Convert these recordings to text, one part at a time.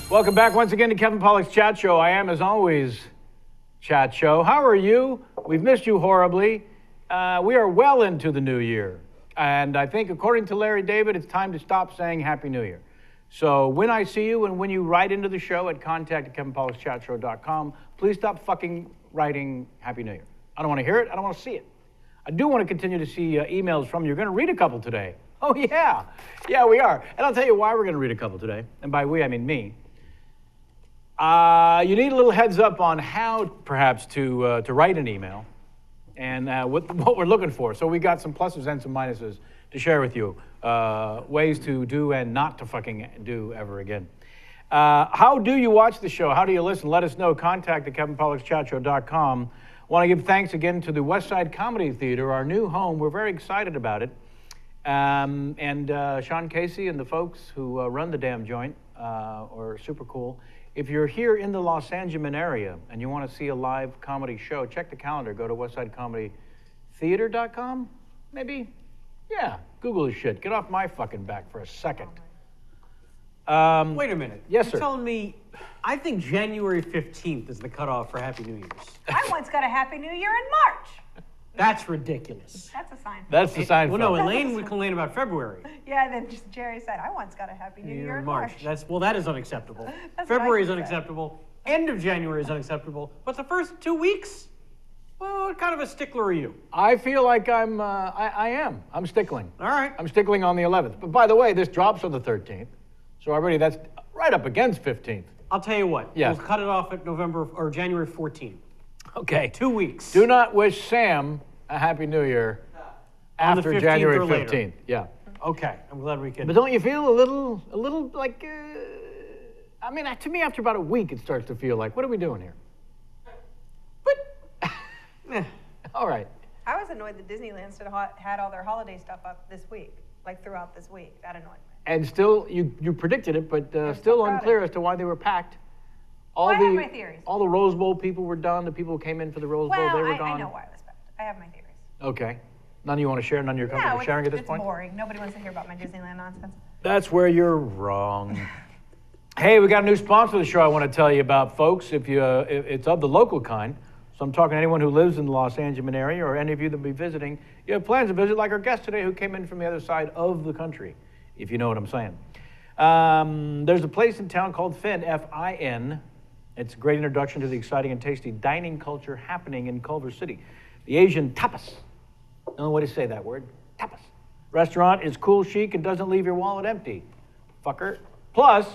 Welcome back once again to Kevin Pollak's Chat Show. I am, as always, Chat Show. How are you? We've missed you horribly. We are well into the new year. And I think, according to Larry David, it's time to stop saying Happy New Year. So when I see you and when you write into the show at contact@kevinpollakschatshow.com, please stop fucking writing Happy New Year. I don't want to hear it. I don't want to see it. I do want to continue to see emails from you. You're going to read a couple today. Oh, yeah. Yeah, we are. And I'll tell you why we're going to read a couple today. And by we, I mean me. You need a little heads up on how, perhaps, to write an email and what we're looking for. So we got some pluses and some minuses to share with you. Ways to do and not to fucking do ever again. How do you watch the show? How do you listen? Let us know. Contact@kevinpollakschatshow.com. Want to give thanks again to the West Side Comedy Theater, our new home. We're very excited about it. And Sean Casey and the folks who run the damn joint are super cool. If you're here in the Los Angeles area and you want to see a live comedy show, check the calendar. Go to westsidecomedytheater.com, maybe? Yeah, Google this shit. Get off my fucking back for a second. Wait a minute. Yes, sir. You're telling me, I think January 15th is the cutoff for Happy New Year's. I once got a Happy New Year in March. That's ridiculous. That's a sign. That's the sign. Well, no, Elaine would complain about February. Yeah, and then just Jerry said, I once got a Happy New Year in March. That is unacceptable. That's February is what I unacceptable. End of January is unacceptable. But the first 2 weeks, well, what kind of a stickler are you? I feel like I am. I'm stickling. All right. I'm stickling on the 11th. But by the way, this drops on the 13th. So already that's right up against 15th. I'll tell you what. Yes. We'll cut it off at January 14th. Okay. 2 weeks. Do not wish Sam a Happy New Year On the after 15th January or later. 15th. Yeah. Okay. I'm glad we can. But don't you feel a little like, I mean, to me, after about a week, it starts to feel like, what are we doing here? But, all right. I was annoyed that Disneyland had all their holiday stuff up this week, like throughout this week. That annoyed me. And still, you predicted it, but still unclear as to why they were packed. I have my theories. All the Rose Bowl people were done. The people who came in for the Rose Bowl, they were gone. I know why it was packed. I have my theories. Okay. None you want to share? None you're comfortable sharing at this point? It's boring. Nobody wants to hear about my Disneyland nonsense. That's where you're wrong. Hey, we got a new sponsor of the show I want to tell you about, folks. If it's of the local kind, so I'm talking to anyone who lives in the Los Angeles area or any of you that will be visiting, you have plans to visit, like our guest today who came in from the other side of the country, if you know what I'm saying. There's a place in town called Finn, F-I-N. It's a great introduction to the exciting and tasty dining culture happening in Culver City. The Asian tapas. I don't know what to say that word. Tapas. Restaurant is cool, chic, and doesn't leave your wallet empty. Fucker. Plus,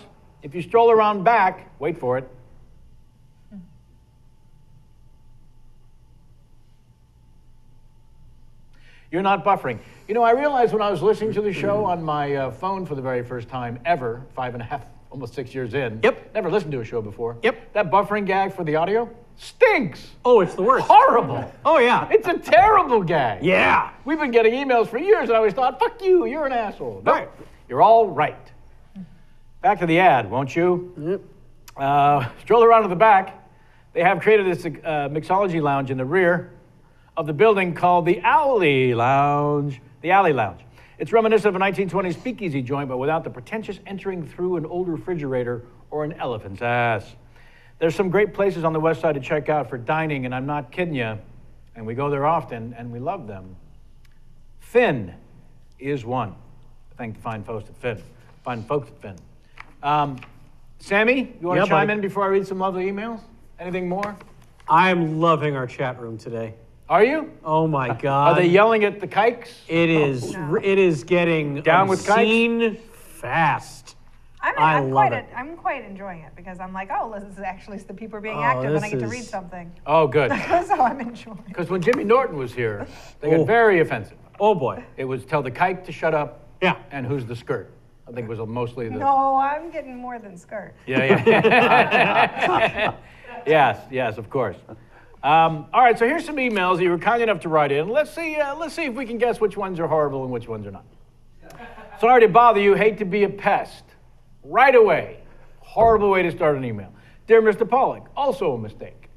if you stroll around back, wait for it. You're not buffering. You know, I realized when I was listening to the show on my phone for the very first time ever, 5.5, almost 6 years in. Yep. Never listened to a show before. Yep. That buffering gag for the audio stinks. Oh, it's the worst. Horrible. Oh, yeah. It's a terrible gag. Yeah. We've been getting emails for years, and I always thought, fuck you, you're an asshole. No, Right. you're all right. Back to the ad, won't you? Yep. Stroll around to the back. They have created this mixology lounge in the rear of the building called the Alley Lounge. The Alley Lounge. It's reminiscent of a 1920s speakeasy joint, but without the pretentious entering through an old refrigerator or an elephant's ass. There's some great places on the west side to check out for dining, and I'm not kidding you, and we go there often, and we love them. Finn is one. Thank the fine folks at Finn. Sammy, you want to chime in before I read some lovely emails? Anything more? I'm loving our chat room today. Are you? Oh my God. Are they yelling at the kikes? It is. No. It is getting Down with obscene fast. I'm quite enjoying it because I'm like, oh, this is actually the people are being active and I get to read something. Oh, good. So I'm enjoying. Because when Jimmy Norton was here, they got very offensive. Oh boy. It was tell the kike to shut up. Yeah. And who's the skirt? I think it was mostly the. No, I'm getting more than skirt. Yeah. Yes, of course. All right, so here's some emails that you were kind enough to write in. Let's see if we can guess which ones are horrible and which ones are not. Sorry to bother you. Hate to be a pest. Right away. Horrible way to start an email. Dear Mr. Pollack, also a mistake.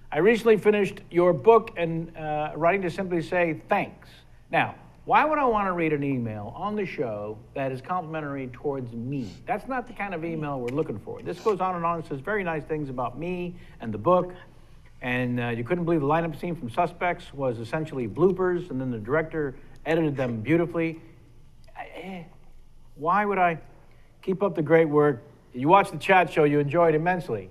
I recently finished your book and writing to simply say thanks. Now, Why would I want to read an email on the show that is complimentary towards me? That's not the kind of email we're looking for. This goes on and says very nice things about me and the book. And you couldn't believe the lineup scene from Suspects was essentially bloopers, and then the director edited them beautifully. Why would I keep up the great work? You watch the chat show, you enjoy it immensely.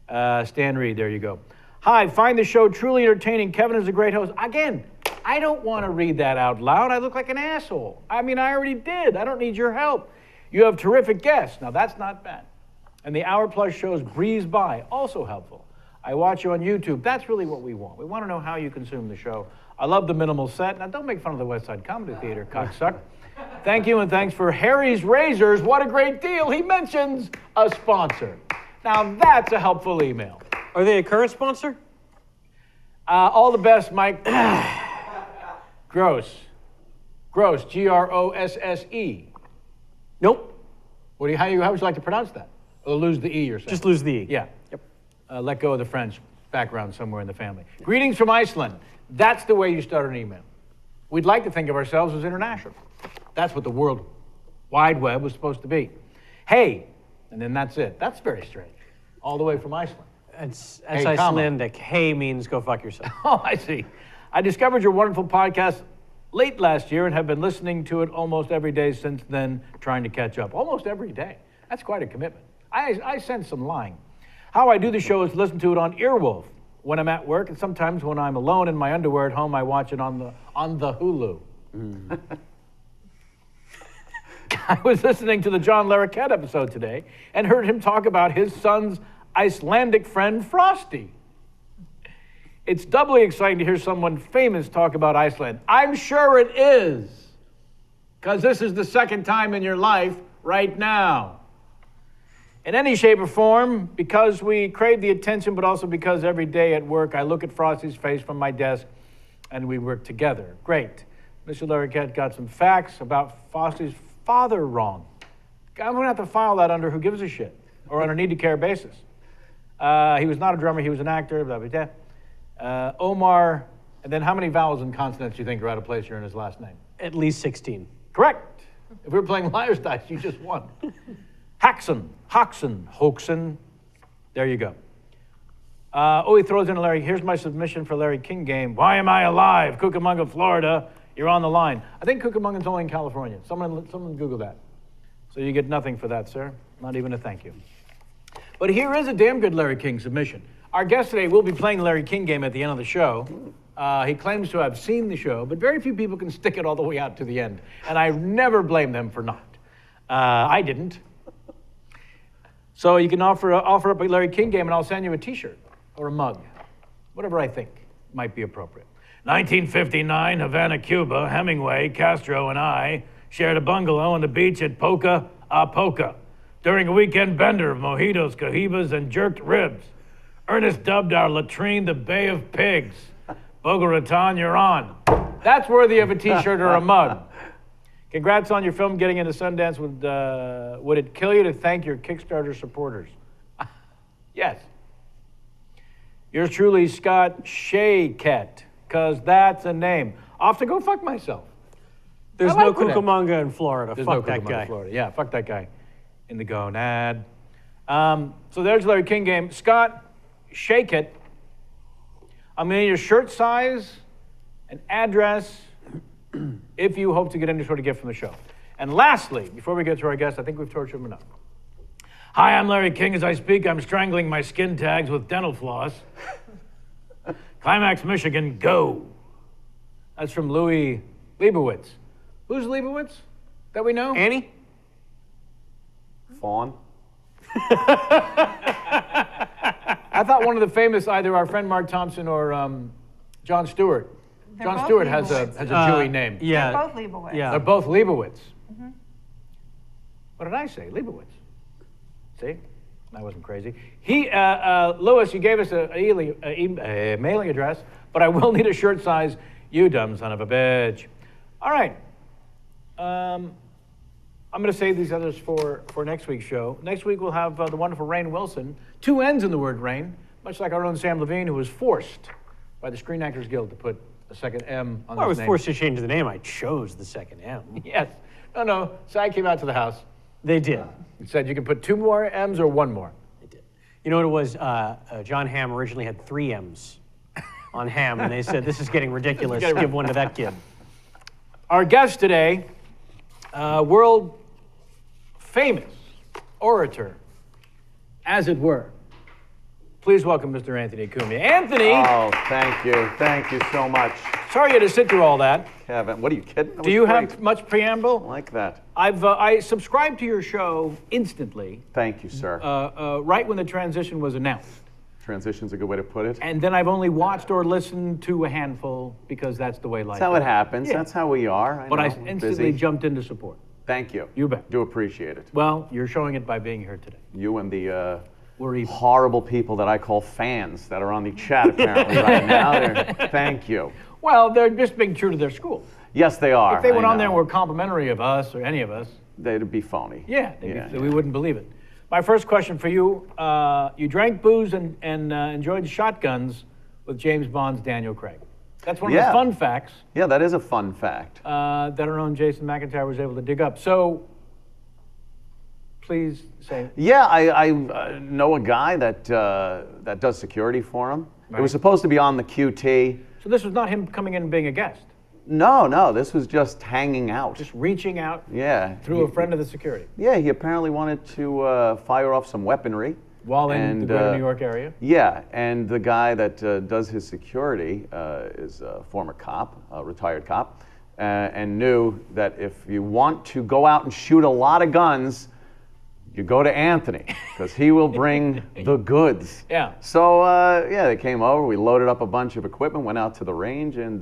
Stan Reed, there you go. Hi, find the show truly entertaining. Kevin is a great host. Again, I don't want to read that out loud. I look like an asshole. I mean, I already did. I don't need your help. You have terrific guests. Now, that's not bad. And the hour-plus shows breeze by, also helpful. I watch you on YouTube. That's really what we want. We want to know how you consume the show. I love the minimal set. Now, don't make fun of the West Side Comedy Theater, cocksuck. Thank you, and thanks for Harry's Razors. What a great deal. He mentions a sponsor. Now, that's a helpful email. Are they a current sponsor? All the best, Mike. Gross. Gross, Grosse. Nope. How would you like to pronounce that? Or lose the E or something? Just lose the E. Yeah. Yep. Let go of the French background somewhere in the family. Greetings from Iceland. That's the way you start an email. We'd like to think of ourselves as international. That's what the World Wide Web was supposed to be. Hey, and then that's it. That's very strange. All the way from Iceland. That's Hey, Icelandic. Hey means go fuck yourself. Oh, I see. I discovered your wonderful podcast late last year and have been listening to it almost every day since then, trying to catch up. Almost every day. That's quite a commitment. I sense some lying. How I do the show is listen to it on Earwolf when I'm at work, and sometimes when I'm alone in my underwear at home, I watch it on the Hulu. I was listening to the John Larroquette episode today and heard him talk about his son's Icelandic friend, Frosty. It's doubly exciting to hear someone famous talk about Iceland. I'm sure it is, because this is the second time in your life right now. In any shape or form, because we crave the attention, but also because every day at work I look at Frosty's face from my desk and we work together. Great. Mr. Larroquette got some facts about Frosty's father wrong. I'm going to have to file that under who gives a shit, or on a need to care basis. He was not a drummer, he was an actor, blah, blah, blah. Omar, and then how many vowels and consonants do you think are out of place here in his last name? At least 16. Correct. If we were playing liar's dice, you just won. Hoxon. There you go. He throws in Larry, here's my submission for Larry King game. Why am I alive? Cucamonga, Florida. You're on the line. I think Cucamonga's only in California. Someone Google that. So you get nothing for that, sir. Not even a thank you. But here is a damn good Larry King submission. Our guest today will be playing the Larry King game at the end of the show. He claims to have seen the show, but very few people can stick it all the way out to the end. And I never blame them for not. I didn't. So you can offer up a Larry King game, and I'll send you a T-shirt or a mug, whatever I think might be appropriate. 1959, Havana, Cuba. Hemingway, Castro, and I shared a bungalow on the beach at Poca a Poca during a weekend bender of mojitos, cohibas, and jerked ribs. Ernest dubbed our latrine the Bay of Pigs. Boca Raton, you're on. That's worthy of a T-shirt or a mug. Congrats on your film getting into Sundance. Would it kill you to thank your Kickstarter supporters? Yes. Yours truly, Scott Shayket, because that's a name. Off to go fuck myself. There's no Cucamonga in Florida. There's fuck no that guy. in Florida. Yeah, fuck that guy. In the gonad. So there's Larry King game. Scott Shayket. I'm going to need your shirt size, an address, if you hope to get any sort of gift from the show. And lastly, before we get to our guest, I think we've tortured him enough. Hi, I'm Larry King. As I speak, I'm strangling my skin tags with dental floss. Climax, Michigan, go. That's from Louis Leibowitz. Who's Leibowitz that we know? Annie? Fawn? I thought one of the famous, either our friend Mark Thompson or Jon Stewart. They're Jon both Stewart has a Leibowitz. Jewy name. Yeah. They're both Leibowitz. Yeah. They're both Leibowitz. What did I say? Leibowitz. See? I wasn't crazy. Lewis, you gave us a mailing address, but I will need a shirt size. You dumb son of a bitch. All right. I'm going to save these others for next week's show. Next week we'll have the wonderful Rainn Wilson. Two N's in the word Rainn, much like our own Sam Levine, who was forced by the Screen Actors Guild to put a second M on Well, I his was name. forced to change the name. I chose the second M. Yes. No. SAG came out to the house. They did. It said you can put 2 more M's or 1 more. They did. You know what it was? John Hamm originally had 3 M's on Hamm, and they said, this is getting ridiculous. Give one to that kid. Our guest today, world famous orator, as it were. Please welcome Mr. Anthony Cumia. Anthony! Oh, thank you. Thank you so much, Sorry you had to sit through all that. Kevin. What are you kidding? Do you have much preamble? like that? I subscribed to your show instantly, Thank you, sir. right when the transition was announced. Transition's a good way to put it. And then I've only watched or listened to a handful because that's the way life That's how is. it happens. Yeah. That's how we are. But I know, we're instantly busy. jumped into support. Thank you. You bet. Do appreciate it. Well, you're showing it by being here today. You and the We're even. horrible people that I call fans that are on the chat apparently right now. Thank you. Well, they're just being true to their school. Yes, they are. If they went I on there and know. were complimentary of us or any of us, They'd be phony. we wouldn't believe it. My first question for you, you drank booze and enjoyed shotguns with James Bond's Daniel Craig. That's one of the Yeah. fun facts Yeah, that is a fun fact. that our own Jason McIntyre was able to dig up. So, please say. Yeah, I know a guy that that does security for him. It was supposed to be on the QT. So this was not him coming in and being a guest, No, this was just hanging out. just reaching out Yeah. through a friend of the security Yeah, he apparently wanted to fire off some weaponry. while in the And, greater New York area. Yeah, and the guy that does his security is a former cop, a retired cop, and knew that if you want to go out and shoot a lot of guns, you go to Anthony, because he will bring the goods. Yeah. So, yeah, they came over, we loaded up a bunch of equipment, went out to the range, and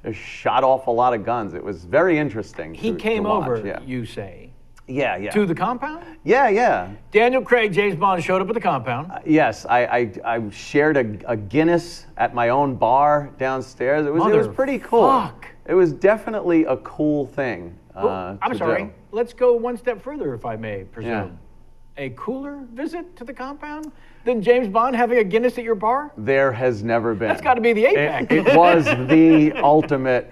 just shot off a lot of guns. It was very interesting. He to came watch, over, yeah. you say, Yeah. to the compound? Yeah. Daniel Craig, James Bond showed up at the compound. Yes, I shared a Guinness at my own bar downstairs. It was pretty cool. Motherfuck. It was definitely a cool thing. I'm to sorry. do. Let's go one step further, if I may presume. Yeah. A cooler visit to the compound than James Bond having a Guinness at your bar? There has never been. That's got to be the apex. It was the ultimate,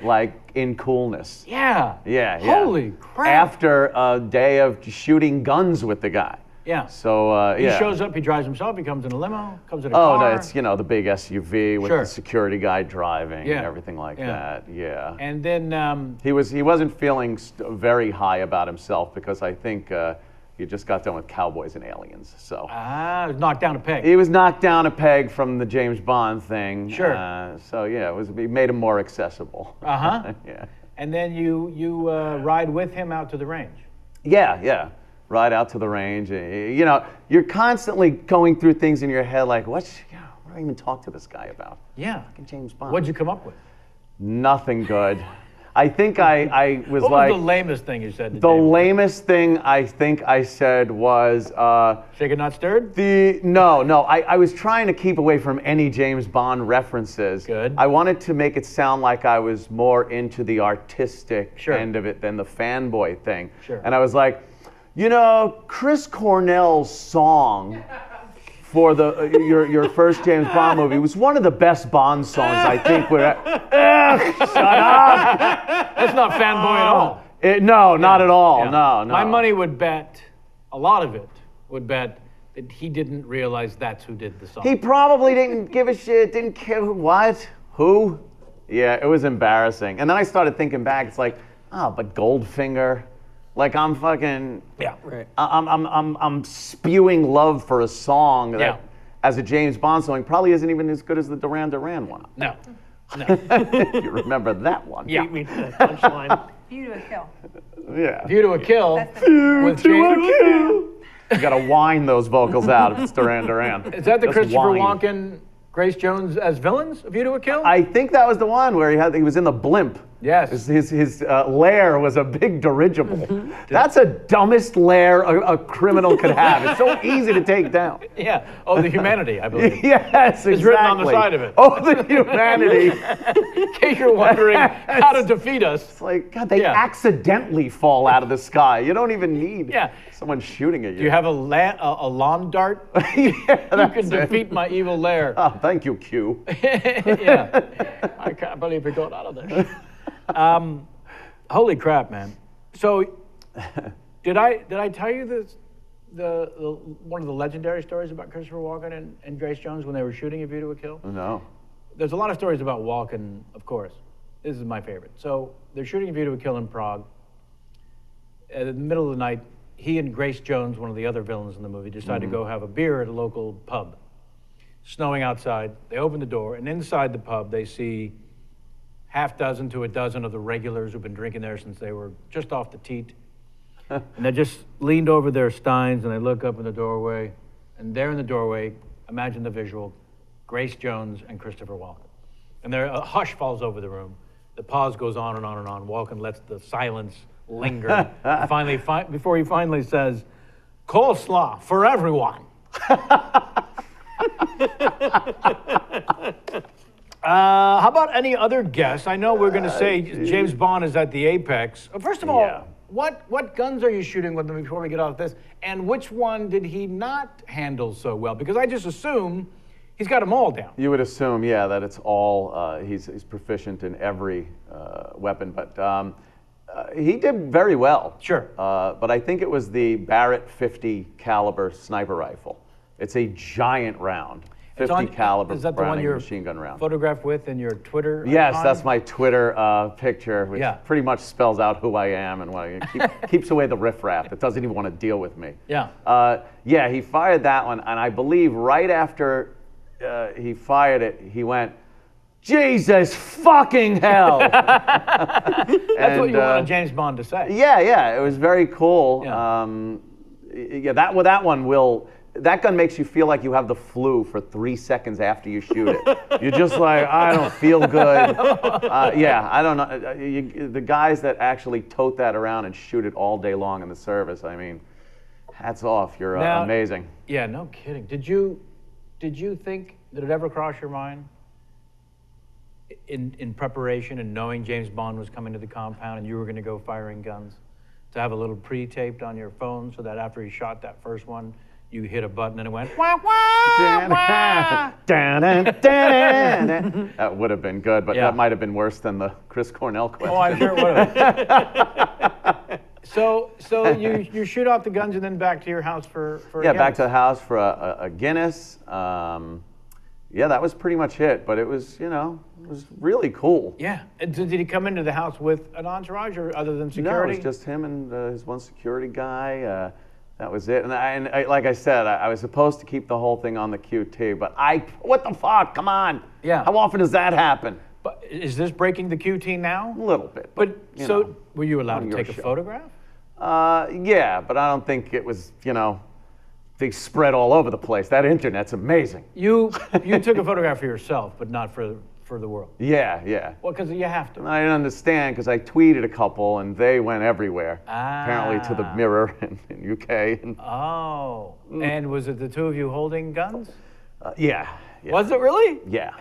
in coolness. Yeah. Yeah. Holy crap. After a day of shooting guns with the guy. Yeah. So, He yeah. shows up, he drives himself, he comes in a limo, comes in a Oh, car. no, it's, the big SUV with Sure. the security guy driving Yeah. and everything like Yeah. that. Yeah. And then, He wasn't feeling very high about himself because I think he just got done with Cowboys and Aliens. So knocked down a peg. he was knocked down a peg from the James Bond thing. Sure. So yeah, it made him more accessible. Uh-huh. Yeah. And then you ride with him out to the range. Yeah. Ride out to the range. You're constantly going through things in your head like, what do I even talk to this guy about? Yeah. Fucking James Bond. What'd you come up with? Nothing good. I think I was What like. was the lamest thing you said to The James? lamest thing I think I said was Shaken, not stirred? no. I was trying to keep away from any James Bond references. Good. I wanted to make it sound like I was more into the artistic Sure. end of it than the fanboy thing. Sure. And I was like, Chris Cornell's song for your first James Bond movie was one of the best Bond songs I think. Shut up! That's not fanboy at all. No, not at all. Yeah. No. My money would bet, a lot of it would bet that he didn't realize that's who did the song. He probably didn't give a shit, didn't care. What? Who? Yeah, it was embarrassing. And then I started thinking back, it's like, but Goldfinger. Like I'm fucking, Yeah, right. I'm spewing love for a song that, Yeah. as a James Bond song, probably isn't even as good as the Duran Duran one. No. You remember that one? Yeah. Beat me to the punchline. View to a kill. Yeah. View to a Kill That's the with James. You gotta whine those vocals out if it's Duran Duran. Is that the Just Christopher whine. Walken, Grace Jones as villains? A View to a Kill? I think that was the one where he was in the blimp. Yes. His lair was a big dirigible. That's the dumbest lair a criminal could have. It's so easy to take down. Yeah. Oh, the humanity, I believe. Yes, exactly. It's written on the side of it. Oh, the humanity. In case you're wondering how to defeat us. It's like, God, they accidentally fall out of the sky. You don't even need someone shooting at you. Do you have a lawn dart? You can defeat my evil lair. Oh, thank you, Q. Yeah. I can't believe we got out of this. Holy crap, man! So, did I tell you this? The one of the legendary stories about Christopher Walken and Grace Jones when they were shooting A View to a Kill? No. There's a lot of stories about Walken, of course. This is my favorite. So they're shooting A View to a Kill in Prague. In the middle of the night, he and Grace Jones, one of the other villains in the movie, decide to go have a beer at a local pub. Snowing outside, they open the door, and inside the pub they see half dozen to a dozen of the regulars who've been drinking there since they were just off the teat. And they just leaned over their steins and they look up in the doorway. And there in the doorway, imagine the visual, Grace Jones and Christopher Walken. And there, a hush falls over the room. The pause goes on and on and on. Walken lets the silence linger. Finally, before he finally says, "Coleslaw for everyone." How about any other guests? I know we're going to say James Bond is at the apex. First of all, what guns are you shooting with him before we get off this? And which one did he not handle so well? Because I just assume he's got them all down. You would assume, that it's all, he's proficient in every weapon, but he did very well. Sure. But I think it was the Barrett 50 caliber sniper rifle. It's a giant round. 50 caliber is that the one Browning you're machine gun round. Photographed with in your Twitter? Yes, icon? that's my Twitter picture, which pretty much spells out who I am and what keeps away the riffraff that doesn't even want to deal with me. Yeah. He fired that one, and I believe right after he fired it, he went, "Jesus fucking hell!" That's what you wanted James Bond to say. Yeah, it was very cool. Yeah. That one will. That gun makes you feel like you have the flu for 3 seconds after you shoot it. You're just like, I don't feel good. I don't know. The guys that actually tote that around and shoot it all day long in the service, I mean, hats off. You're amazing. Yeah, no kidding. Did you think, did it ever cross your mind in preparation and knowing James Bond was coming to the compound and you were going to go firing guns, to have a little pre-taped on your phone so that after he shot that first one, you hit a button and it went, wah, wah, wah. That would have been good, but that might have been worse than the Chris Cornell question. Oh, I'm sure it would have. So you shoot off the guns and then back to your house for a Guinness. Back to the house for a Guinness. That was pretty much it, but it was, it was really cool. Yeah. And did he come into the house with an entourage or other than security? No, it was just him and his one security guy. That was it. And I, like I said, I was supposed to keep the whole thing on the QT, but what the fuck? Come on. Yeah. How often does that happen? But is this breaking the QT now? A little bit. But were you allowed to take a photograph? But I don't think it was, they spread all over the place. That internet's amazing. You took a photograph for yourself, but not for the world. Yeah. Well, because you have to. I didn't understand because I tweeted a couple and they went everywhere. Apparently to the Mirror in UK. And was it the two of you holding guns? Yeah. Was it really? Yeah.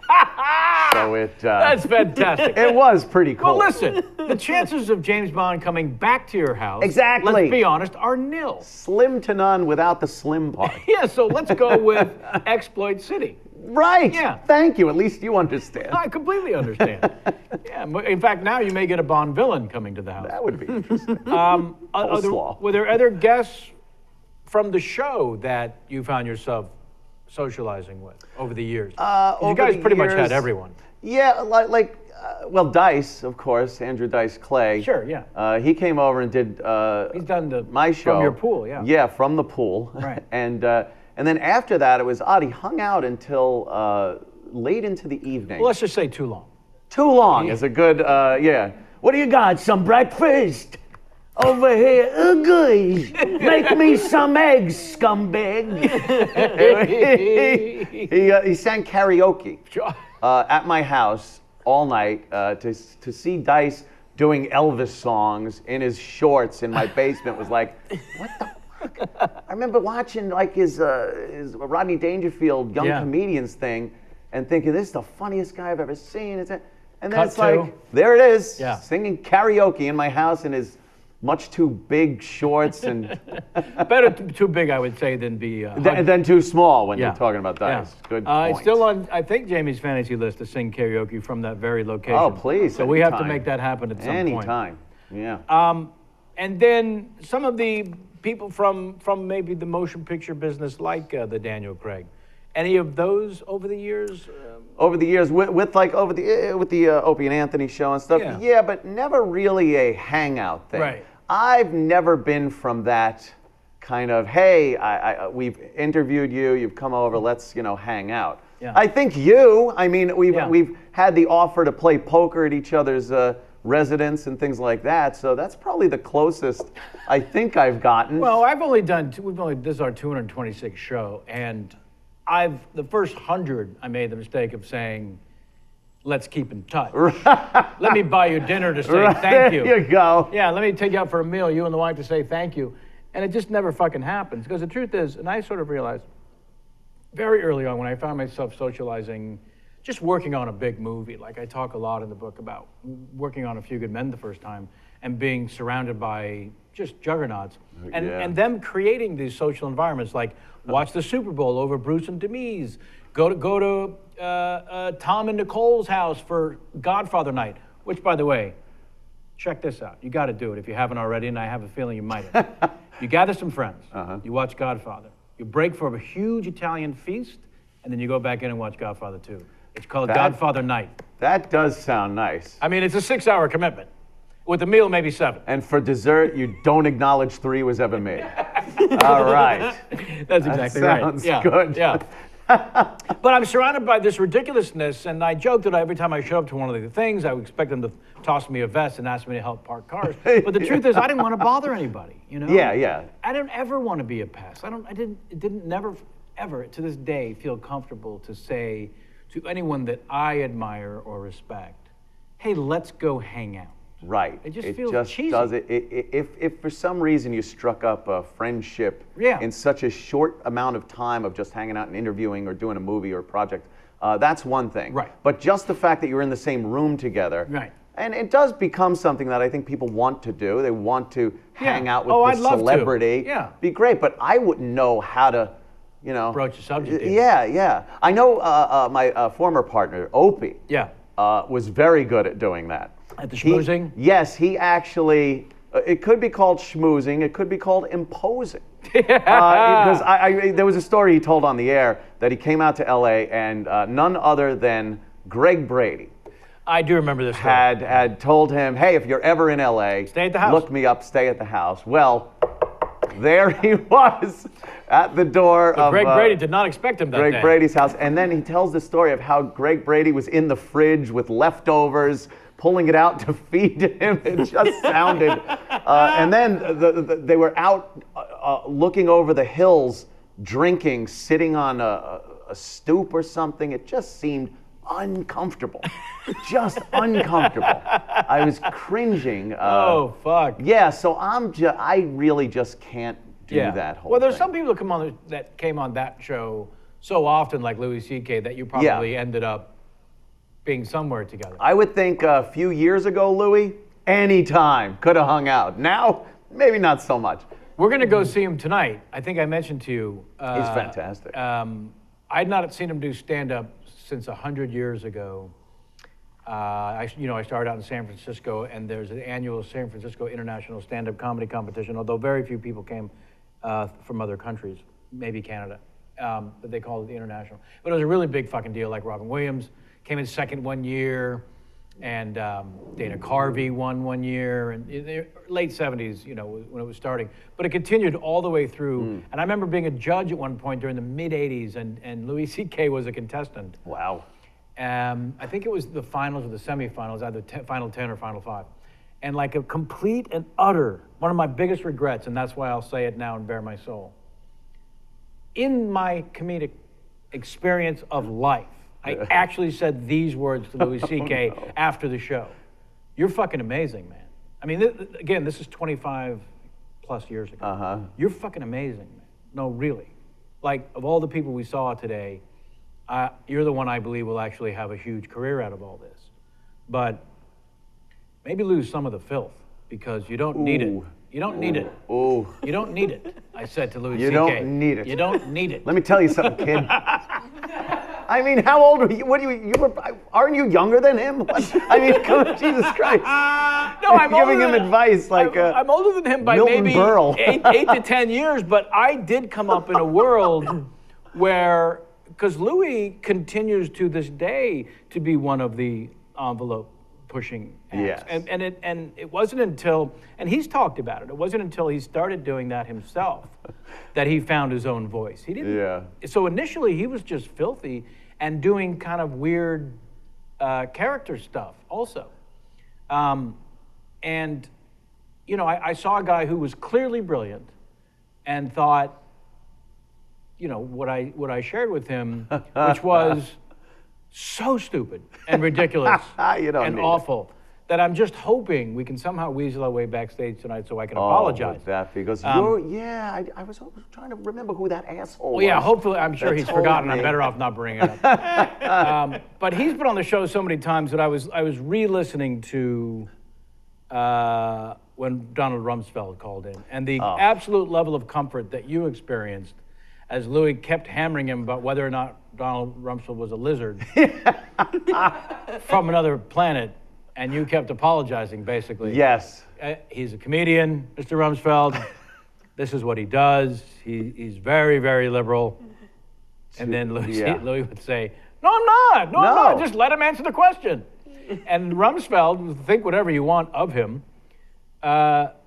So that's fantastic. It was pretty cool. Well, listen, the chances of James Bond coming back to your house, exactly, let's be honest, are nil. Slim to none without the slim part. Yeah, so let's go with Exploit City. Right. Yeah. Thank you. At least you understand. I completely understand. Yeah. In fact, now you may get a Bond villain coming to the house. That would be interesting. Were there other guests from the show that you found yourself socializing with over the years? You guys pretty much had everyone. Yeah, well, Dice, of course, Andrew Dice Clay. Sure, yeah. He came over and did he's done my show. From your pool, yeah. Yeah, from the pool. Right. And then after that, it was odd. He hung out until late into the evening. Well, let's just say too long. Too long is a good, What do you got, some breakfast? Over here, guys, make me some eggs, scumbag. He sang karaoke at my house all night to see Dice doing Elvis songs in his shorts in my basement was like, what the fuck? I remember watching like his Rodney Dangerfield Young Comedians thing and thinking, this is the funniest guy I've ever seen. And then it's like, there it is, singing karaoke in my house in his much too big shorts and better too big, I would say, than be than too small when you're talking about Dice. Good point. It's still on, I think, Jamie's fantasy list to sing karaoke from that very location. Oh, please! So we have to make that happen at some point. Anytime, yeah. And then some of the people from maybe the motion picture business, like the Daniel Craig. Any of those over the years? Over the years, with the Opie and Anthony show and stuff. Yeah, but never really a hangout thing. Right. I've never been from that kind of, hey, we've interviewed you, you've come over, let's hang out. Yeah. I think we've had the offer to play poker at each other's residence and things like that, so that's probably the closest I think I've gotten. Well, this is our 226th show, and the first 100, I made the mistake of saying, let's keep in touch. Let me buy you dinner to say thank you. There you go. Yeah, let me take you out for a meal, you and the wife, to say thank you. And it just never fucking happens. Because the truth is, and I sort of realized very early on when I found myself socializing, just working on a big movie, like I talk a lot in the book about working on A Few Good Men the first time and being surrounded by just juggernauts. And them creating these social environments, like watch the Super Bowl over Bruce and Demise, go to Tom and Nicole's house for Godfather night, which, by the way, check this out. You got to do it if you haven't already, and I have a feeling you might have. You gather some friends. You watch Godfather. You break for a huge Italian feast, and then you go back in and watch Godfather 2. It's called Godfather night. That does sound nice. I mean, it's a 6-hour commitment. With the meal, maybe 7. And for dessert, you don't acknowledge 3 was ever made. All right. That's exactly right. Sounds good. Yeah. But I'm surrounded by this ridiculousness, and I joke that every time I show up to one of the things, I would expect them to toss me a vest and ask me to help park cars. But the truth is, I didn't want to bother anybody, Yeah. I didn't ever want to be a pest. It didn't never, ever, to this day, feel comfortable to say to anyone that I admire or respect, hey, let's go hang out. Right. It just feels cheesy. Does it. If for some reason you struck up a friendship in such a short amount of time of just hanging out and interviewing or doing a movie or a project, that's one thing. Right. But just the fact that you're in the same room together. Right. And it does become something that I think people want to do. They want to hang out with I'd the love celebrity. to. Yeah. Be great, but I wouldn't know how to, broach the subject. Yeah. I know my former partner, Opie, Yeah. was very good at doing that. At the schmoozing? Yes, he actually, it could be called schmoozing, it could be called imposing. Because there was a story he told on the air that he came out to LA and none other than Greg Brady. I do remember this story. Had told him, hey, if you're ever in LA, stay at the house. Look me up, stay at the house. Well, there he was at the door of Greg Brady did not expect him that day. Greg Brady's house. And then he tells the story of how Greg Brady was in the fridge with leftovers, pulling it out to feed him. It just sounded. And then they were out looking over the hills, drinking, sitting on a stoop or something. It just seemed uncomfortable. Just uncomfortable. I was cringing. Oh, fuck. Yeah, so I really just can't do that whole thing. Well, there's some people that came on that show so often, like Louis C.K., that you probably ended up being somewhere together. I would think a few years ago, Louis, anytime could have hung out. Now, maybe not so much. We're going to go see him tonight. I think I mentioned to you. He's fantastic. I'd not seen him do stand-up since 100 years ago. I started out in San Francisco, and there's an annual San Francisco International Stand-Up Comedy Competition, although very few people came from other countries, maybe Canada, but they called it the International. But it was a really big fucking deal, like Robin Williams came in second one year, and Dana Carvey won one year, and in the late 70s, when it was starting. But it continued all the way through, and I remember being a judge at one point during the mid-'80s, and Louis C.K. was a contestant. Wow. I think it was the finals or the semifinals, either Final 10 or Final 5. And like a complete and utter, one of my biggest regrets, and that's why I'll say it now and bare my soul. In my comedic experience of life, I actually said these words to Louis C.K. after the show. You're fucking amazing, man. I mean, again, this is 25 plus years ago. You're fucking amazing, man. No, really. Like, of all the people we saw today, you're the one I believe will actually have a huge career out of all this. But maybe lose some of the filth, because you don't need it. You don't need it. Ooh. You don't need it, I said to Louis C.K. You don't need it. You don't need it. Let me tell you something, kid. I mean, how old are you? What do aren't you younger than him? I mean, come on, Jesus Christ. No, I'm giving older him advice like I'm older than him by Milton maybe Berle. 8 to 10 years, but I did come up in a world where, because Louis continues to this day to be one of the envelope pushing acts. Yes. And it wasn't until, and he's talked about it, it wasn't until he started doing that himself that he found his own voice. He didn't. Yeah. So initially he was just filthy and doing kind of weird character stuff also. And, you know, I saw a guy who was clearly brilliant and thought, you know, what I shared with him, which was so stupid and ridiculous and awful, that I'm just hoping we can somehow weasel our way backstage tonight so I can apologize. With that, because I was trying to remember who that asshole was. Well, yeah, hopefully, I'm sure he's forgotten. me. I'm better off not bringing it up. But he's been on the show so many times that I was re-listening to when Donald Rumsfeld called in, and the absolute level of comfort that you experienced as Louis kept hammering him about whether or not Donald Rumsfeld was a lizard from another planet, and you kept apologizing, basically. Yes. He's a comedian, Mr. Rumsfeld. This is what he does. He's very, very liberal. And then Louis would say, no, I'm not. No, I'm not. Just let him answer the question. And Rumsfeld, think whatever you want of him,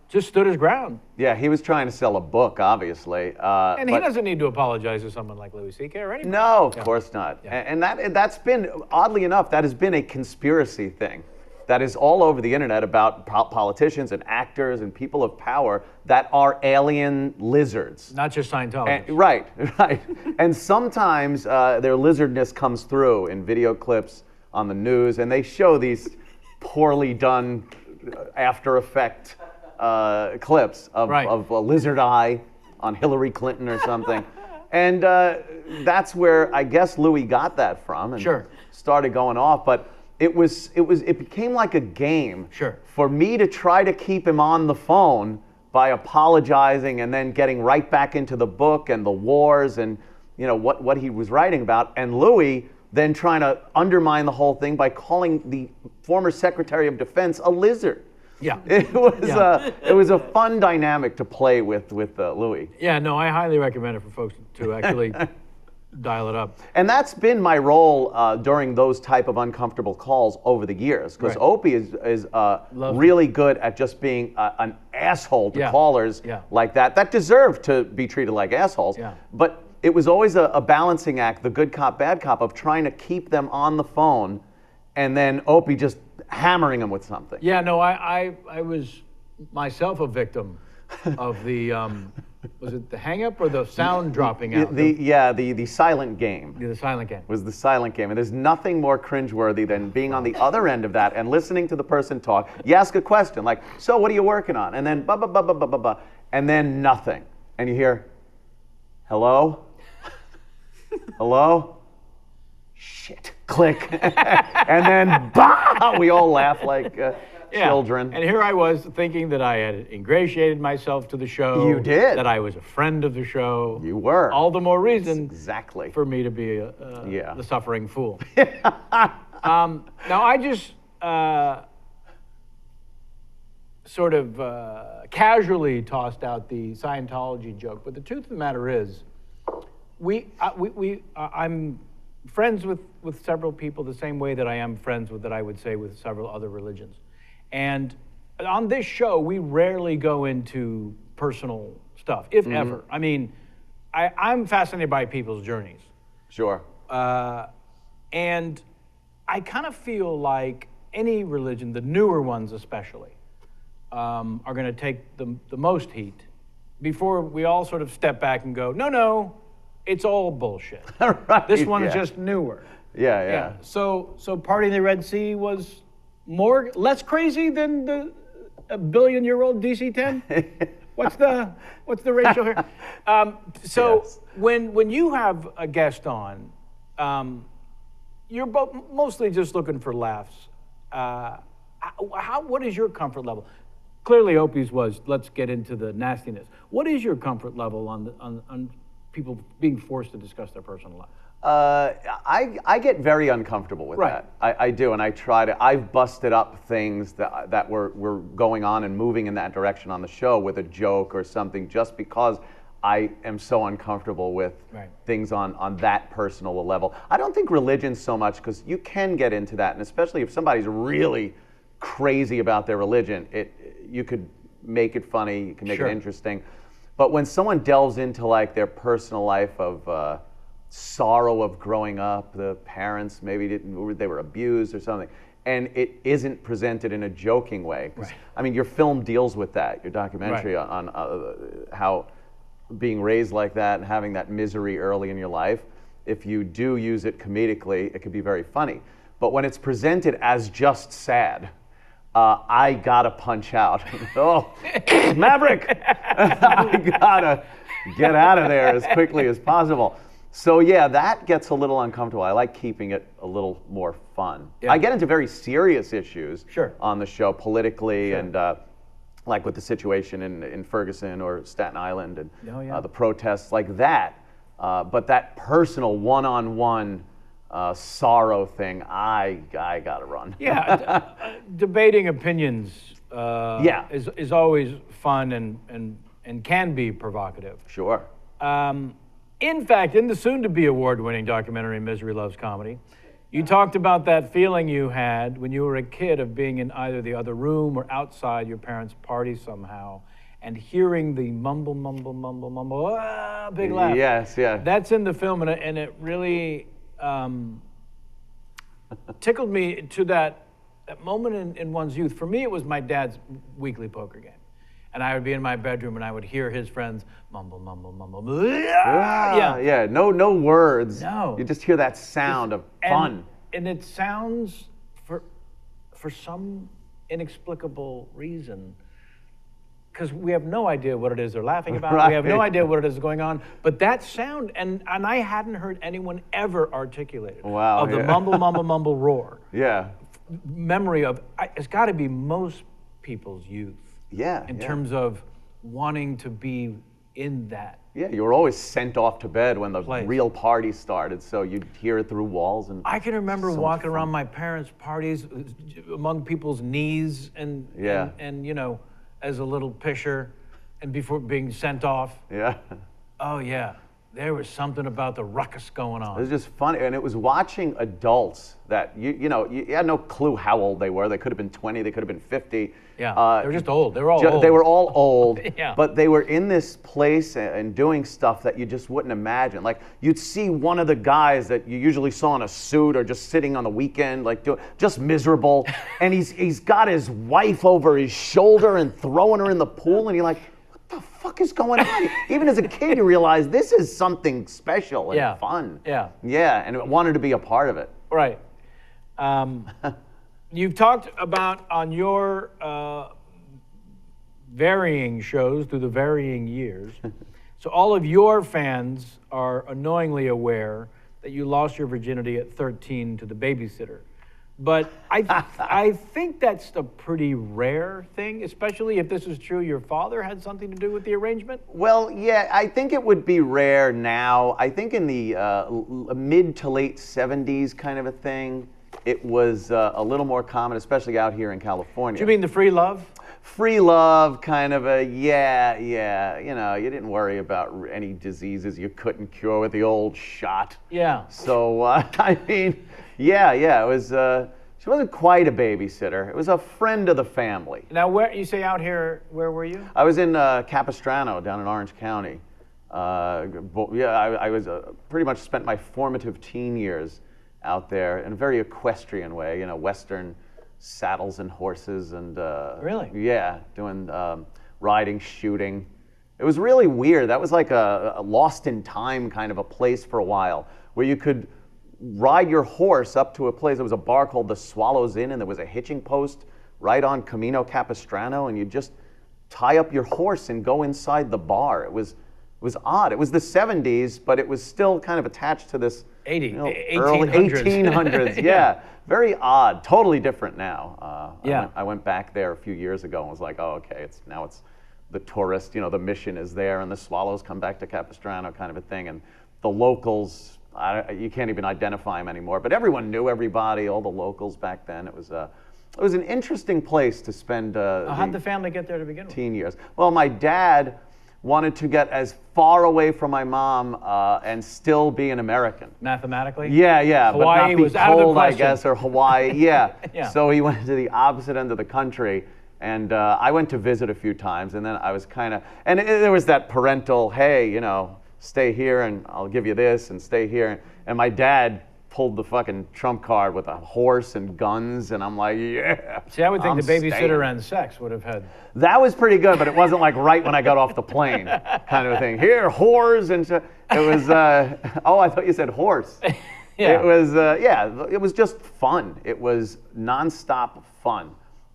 just stood his ground. Yeah, he was trying to sell a book, obviously. And he doesn't need to apologize to someone like Louis C.K. or anybody. No, of course not. Yeah. And that's been, oddly enough, that has been a conspiracy thing that is all over the internet about politicians and actors and people of power that are alien lizards. Not just Scientologists. Right. And sometimes their lizardness comes through in video clips on the news, and they show these poorly done After Effect clips of a lizard eye on Hillary Clinton or something. And that's where I guess Louis got that from and started going off. But it became like a game for me to try to keep him on the phone by apologizing and then getting right back into the book and the wars and, you know, what he was writing about. And Louis then trying to undermine the whole thing by calling the former Secretary of Defense a lizard. Yeah. It was a fun dynamic to play with Louis. Yeah, no, I highly recommend it for folks to actually dial it up. And that's been my role during those type of uncomfortable calls over the years, because Opie is really good at just being an asshole to callers like that deserve to be treated like assholes. Yeah. But it was always a balancing act, the good cop, bad cop, of trying to keep them on the phone, and then Opie just hammering them with something. Yeah, no, I was myself a victim of the, was it the hang-up or the sound dropping out? The silent game. Yeah, the silent game. Was the silent game. And there's nothing more cringeworthy than being on the other end of that and listening to the person talk. You ask a question like, so what are you working on? And then blah, blah, blah, blah, blah, blah, blah. And then nothing. And you hear, hello? Hello? Shit. Click. And then, bah! We all laugh like children. And here I was thinking that I had ingratiated myself to the show. You did. That I was a friend of the show. You were. All the more reason exactly for me to be the suffering fool. Now, I just sort of casually tossed out the Scientology joke, but the truth of the matter is, I'm friends with several people the same way that I am friends with, that I would say, with several other religions. And on this show, we rarely go into personal stuff, if ever. I mean, I'm fascinated by people's journeys. Sure. And I kind of feel like any religion, the newer ones especially, are going to take the most heat before we all sort of step back and go, no, it's all bullshit. Right, this one's just newer. Yeah. So partying in the Red Sea was less crazy than the a billion-year-old DC-10? What's the ratio here? Yes. When you have a guest on, you're mostly just looking for laughs. What is your comfort level? Clearly, Opie's was, let's get into the nastiness. What is your comfort level on people being forced to discuss their personal life? I get very uncomfortable with that. I do, and I try to. I've busted up things that were going on and moving in that direction on the show with a joke or something, just because I am so uncomfortable with things on that personal level. I don't think religion so much, because you can get into that, and especially if somebody's really crazy about their religion, you could make it funny, you can make it interesting. But when someone delves into like their personal life of sorrow of growing up, the parents maybe they were abused or something, and it isn't presented in a joking way. I mean, your film deals with that, your documentary on how being raised like that and having that misery early in your life, if you do use it comedically, it could be very funny. But when it's presented as just sad, I gotta punch out. Oh, Maverick! I gotta get out of there as quickly as possible. So yeah, that gets a little uncomfortable. I like keeping it a little more fun. I get into very serious issues on the show, politically, and like with the situation in Ferguson or Staten Island, and the protests like that. But that personal one-on-one sorrow thing, I gotta run. Debating opinions is always fun and can be provocative. Sure. In fact, in the soon-to-be award-winning documentary Misery Loves Comedy, you talked about that feeling you had when you were a kid of being in either the other room or outside your parents' party somehow, and hearing the mumble, mumble, mumble, mumble, big laugh. Yes, yeah. That's in the film, and it really tickled me to that moment in one's youth. For me, it was my dad's weekly poker game. And I would be in my bedroom and I would hear his friends mumble, mumble, mumble. No words. No. You just hear that sound of fun. And it sounds, for some inexplicable reason, because we have no idea what it is they're laughing about. We have no idea what it is going on. But that sound, and I hadn't heard anyone ever articulate it. Wow. Of the mumble, mumble, mumble roar. Yeah. Memory of, it's got to be most people's youth. In terms of wanting to be in that. Yeah, you were always sent off to bed when the real party started, so you'd hear it through walls. And I can remember walking around my parents' parties among people's knees and you know, as a little pisher, and before being sent off. Oh yeah. There was something about the ruckus going on. It was just funny, and it was watching adults that you know, you had no clue how old they were. They could have been 20, they could have been 50. They were just old. They were all old. They were all old, but they were in this place and doing stuff that you just wouldn't imagine. Like, you'd see one of the guys that you usually saw in a suit or just sitting on the weekend, like just miserable, and he's got his wife over his shoulder and throwing her in the pool, and you're like, what the fuck is going on? Even as a kid, you realize this is something special and fun. And wanted to be a part of it. Right. You've talked about on your varying shows through the varying years. So all of your fans are annoyingly aware that you lost your virginity at 13 to the babysitter. But I think that's a pretty rare thing, especially if this is true. Your father had something to do with the arrangement? Well, yeah, I think it would be rare now. I think in the mid to late 70s kind of a thing, it was a little more common, especially out here in California. Do you mean the free love? Free love, kind of a, you know, you didn't worry about any diseases you couldn't cure with the old shot. So, I mean, it was, she wasn't quite a babysitter. It was a friend of the family. Now, where you say out here, where were you? I was in Capistrano, down in Orange County. I was pretty much spent my formative teen years out there in a very equestrian way, you know, Western saddles and horses and really? Yeah, doing riding, shooting. It was really weird. That was like a lost in time kind of a place for a while, where you could ride your horse up to a place. There was a bar called the Swallows Inn, and there was a hitching post right on Camino Capistrano, and you just tie up your horse and go inside the bar. It was odd. It was the 70s, but it was still kind of attached to this early 1800s. Yeah, very odd. Totally different now. I went back there a few years ago and was like, oh, okay, now it's the tourist, the mission is there, and the swallows come back to Capistrano, kind of a thing, and the locals, you can't even identify them anymore, but everyone knew everybody, all the locals back then. It was an interesting place to spend how'd the family get there to begin with? Teen years. Well, my dad wanted to get as far away from my mom and still be an American. Mathematically? Yeah, Hawaii but not be was out of the cold, I question. guess, or Hawaii, yeah. Yeah. So he went to the opposite end of the country, and I went to visit a few times, and then I was kind of, and there was that parental, hey, stay here and I'll give you this, and stay here. And my dad pulled the fucking trump card with a horse and guns, and I'm like, yeah. See, I would think I'm the babysitter staying. and sex would have had. That was pretty good, but it wasn't like right when I got off the plane, kind of a thing. Here, whores, and so, it was. Oh, I thought you said horse. Yeah. It was. It was just fun. It was nonstop fun,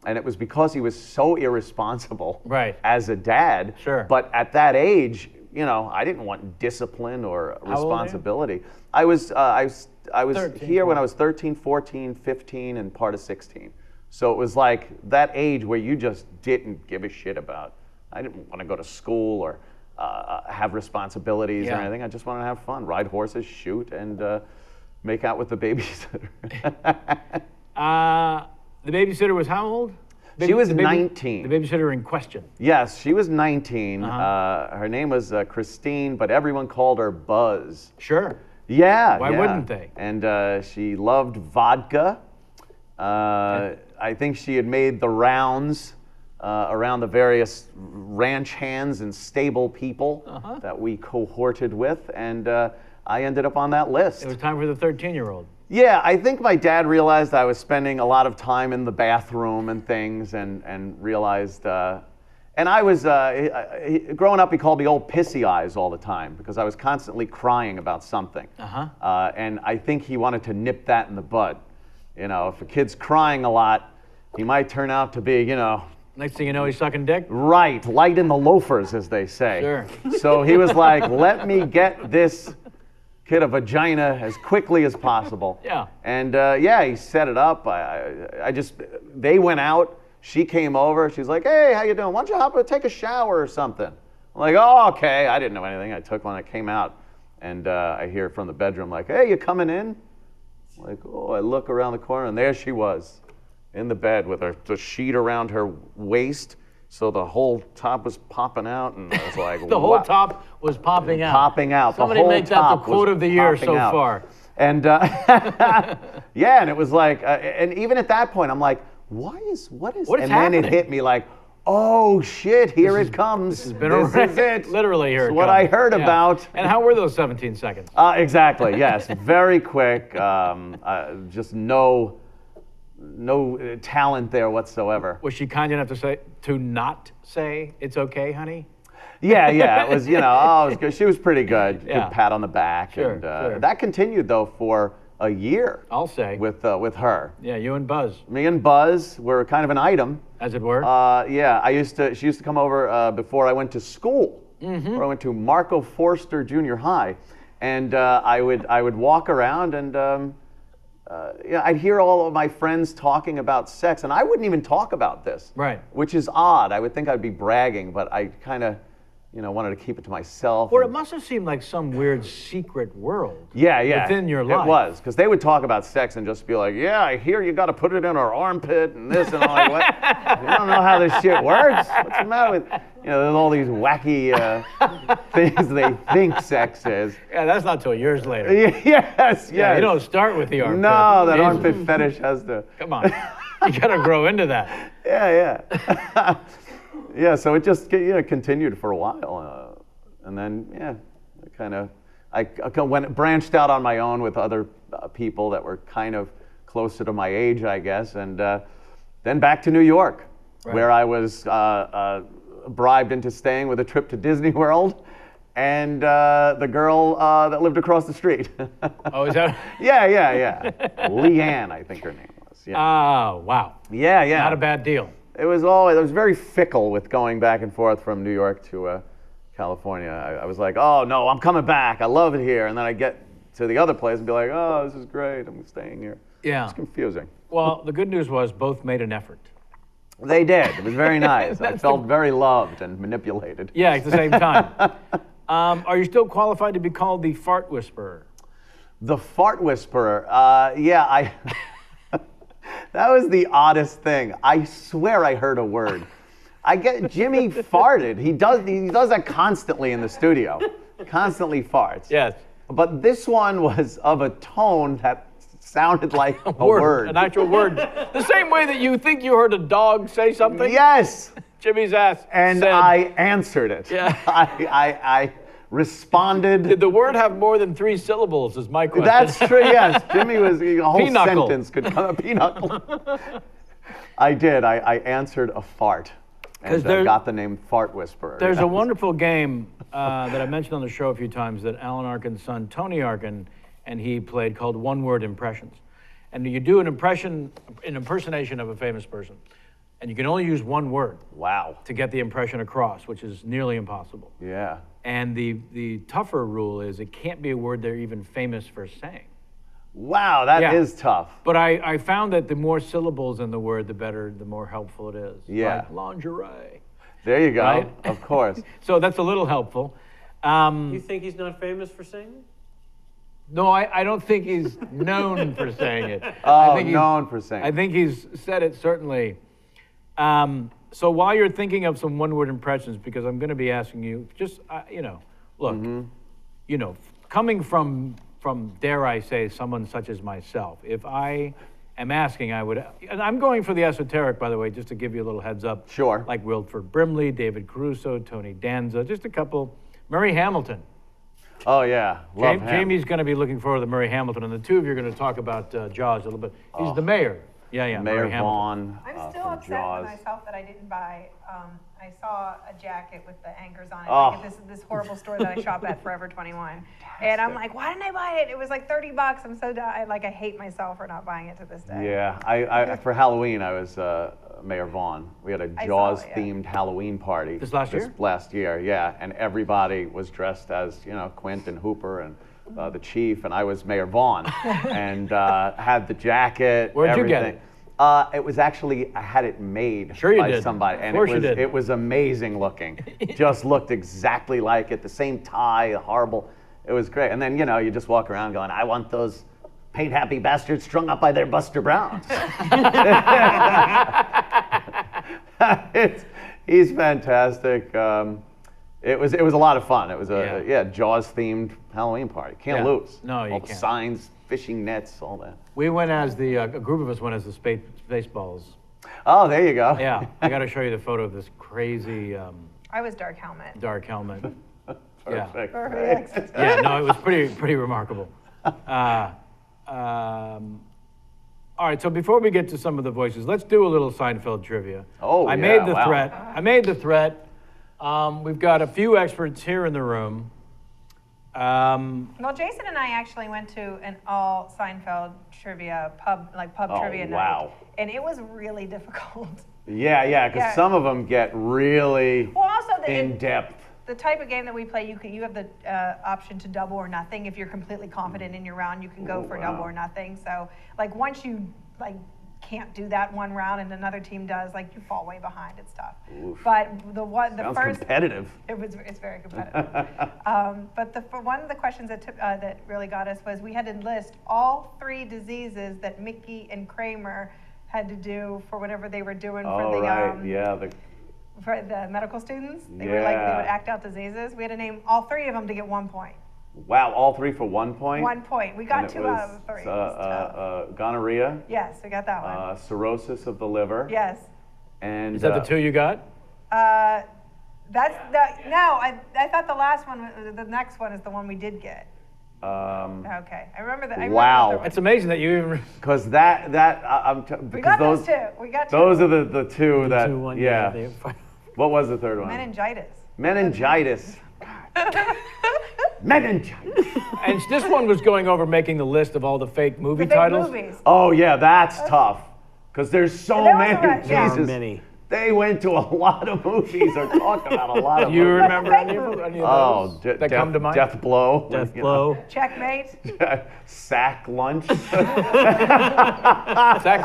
and it was because he was so irresponsible. Right. As a dad. Sure. But at that age, I didn't want discipline or How old are you? responsibility. I was 13, here when I was 13, 14, 15, and part of 16. So it was like that age where you just didn't give a shit about. I didn't want to go to school or have responsibilities or anything. I just wanted to have fun, ride horses, shoot, and make out with the babysitter. The babysitter was how old? She was 19. The babysitter in question. Yes, she was 19. Her name was Christine, but everyone called her Buzz. Sure. Yeah. Why wouldn't they? And she loved vodka. I think she had made the rounds around the various ranch hands and stable people that we cohorted with, and I ended up on that list. It was time for the 13-year-old. Yeah, I think my dad realized I was spending a lot of time in the bathroom and things, and realized, and I was, growing up, he called me old pissy eyes all the time because I was constantly crying about something. And I think he wanted to nip that in the bud. If a kid's crying a lot, he might turn out to be, Next thing you know, he's sucking dick. right, light in the loafers, as they say. Sure. So he was like, let me get this kid a vagina as quickly as possible. Yeah. And he set it up. They went out. She came over. She's like, hey, how you doing? Why don't you hop and take a shower or something? I'm like, oh, okay. I didn't know anything. I took one. I came out, and I hear from the bedroom like, hey, you coming in? I'm like, oh, I look around the corner, and there she was in the bed with the sheet around her waist. So the whole top was popping out, and I was like, The whole top was popping out. Popping out. Somebody the whole make that the top quote was of the year popping so out. far. And and it was like, and even at that point, I'm like, what is? What is and happening? then it hit me like, oh shit, here it comes. This has been This is it. Literally here. It's what I heard Yeah. about. And how were those 17 seconds? Exactly. Yes. Very quick. Just no talent there whatsoever. Was she kind enough to not say it's okay, honey? Yeah. It was, it was good. She was pretty good. Yeah. Good pat on the back. Sure, And sure. that continued though for a year. I'll say. With her. Yeah, you and Buzz, Me and Buzz were kind of an item. as it were. She used to come over before I went to school. Before I went to Marco Forster Junior High, and I would walk around and I'd hear all of my friends talking about sex, and I wouldn't even talk about this. Right. Which is odd. I would think I'd be bragging, but I kind of, wanted to keep it to myself. Or it and- must have seemed like some weird secret world. Yeah. Within your life. It was, because they would talk about sex and just be like, yeah, I hear you got to put it in our armpit and this, and I'm like, what? You don't know how this shit works? What's the matter with, there's all these wacky things they think sex is. Yeah, that's not till years later. Yes. Yeah, you don't start with the armpit. No, that Jesus. armpit fetish has to. Come on. You got to grow into that. Yeah. Yeah, so it just continued for a while, and then I branched out on my own with other people that were kind of closer to my age, I guess, and then back to New York, Right. where I was bribed into staying with a trip to Disney World, and the girl that lived across the street. Oh, is that? Yeah. Leanne, I think her name was. Yeah. Oh, wow. Yeah. Not a bad deal. It was very fickle with going back and forth from New York to California. I was like, oh no, I'm coming back. I love it here. And then I get to the other place and be like, oh, this is great. I'm staying here. Yeah. It's confusing. Well, the good news was both made an effort. They did. It was very nice. I felt very loved and manipulated. Yeah, at the same time. Are you still qualified to be called the fart whisperer? The fart whisperer. Yeah, that was the oddest thing. I swear I heard a word. Jimmy farted. He does that constantly in the studio. Constantly farts. Yes. But this one was of a tone that sounded like a word. An actual word. The same way that you think you heard a dog say something? Yes. Jimmy's ass And said, I answered it. Yeah. I responded. Did the word have more than 3 syllables is my question. That's true, yes. Jimmy was, a whole Pinochle. sentence could come, a pinochle. I did. I answered a fart. And got the name Fart Whisperer. There's a wonderful game that I mentioned on the show a few times that Alan Arkin's son, Tony Arkin, and he played called One Word Impressions. And you do an impersonation of a famous person. And you can only use one word. Wow. To get the impression across, which is nearly impossible. Yeah. And the tougher rule is it can't be a word they're even famous for saying. Wow, that is tough. But I found that the more syllables in the word, the better, the more helpful it is. Yeah. Like lingerie. There you go. Right? Of course. So that's a little helpful. You think he's not famous for saying? No, I don't think he's known for saying it. Oh, known for saying it. I think he's said it, certainly. So while you're thinking of some one-word impressions, because I'm going to be asking you, just, look, coming from, dare I say, someone such as myself, if I am asking, I would, and I'm going for the esoteric, by the way, just to give you a little heads up. Sure. Like Wilford Brimley, David Caruso, Tony Danza, just a couple, Murray Hamilton. Oh, yeah. Love him. Jamie's going to be looking forward to Murray Hamilton, and the two of you are going to talk about Jaws a little bit. He's the mayor. Yeah, Mayor Murray Vaughn. I'm still from upset Jaws. with myself that I didn't buy. I saw a jacket with the anchors on it. Oh. Like at this horrible store that I shop at, Forever 21. And I'm like, why didn't I buy it? It was like $30. I'm so I hate myself for not buying it to this day. Yeah, I for Halloween I was Mayor Vaughn. We had a Jaws-themed Halloween party. This last year? Last year, yeah, and everybody was dressed as Quint and Hooper and the chief, and I was Mayor Vaughn, and had the jacket. Where'd you everything. get it? It was actually, I had it made Sure you by did. somebody, Of and course you did. it was amazing looking. Just looked exactly like it. The same tie, horrible. It was great. And then you just walk around going, I want those paint happy bastards strung up by their Buster Browns. He's fantastic. It was a lot of fun. It was a Jaws themed Halloween party. Can't lose. No, you all can't. The signs, fishing nets, all that. We went as a group of us went as the Spaceballs. Oh, there you go. Yeah, I got to show you the photo of this crazy I was Dark Helmet. dark helmet. Perfect. Perfect. Yeah, no, it was pretty remarkable. All right, so before we get to some of the voices, let's do a little Seinfeld trivia. Oh, I yeah, made the wow. threat. I made the threat. We've got a few experts here in the room. Well, Jason and I actually went to an all Seinfeld trivia pub trivia wow. night, and it was really difficult. Yeah, because some of them get really in depth. The type of game that we play, you have the option to double or nothing. If you're completely confident in your round, you can go for double or nothing. So, like once you can't do that one round and another team does, you fall way behind. It's tough. Oof. But Sounds first competitive. it's very competitive. But one of the questions that really got us was we had to list all 3 diseases that Mickey and Kramer had to do for whatever they were doing for the medical students. They would act out diseases. We had to name all 3 of them to get 1 point. Wow, all 3 for 1 point? 1 point. We got 2 out of the 3. Gonorrhea. Yes, we got that one. Cirrhosis of the liver. Yes. Is that the 2 you got? I thought the last one, the next one is the one we did get. Okay, I remember that. Wow. It's amazing that you even. Because we got those 2. We got 2. Those are the 2 that. Two, one, yeah. What was the third one? Meningitis. Meningitis. Meningitis. And this one was going over making the list of all the fake movie The fake titles. movies. Oh yeah, that's tough. Because there's so There was many. a- yeah. Jesus. Many. They went to a lot of movies or talked about a lot of Do you movies. remember any of those that come to mind? Death Blow. Death you Blow. Checkmate. know. Sack Lunch. Sack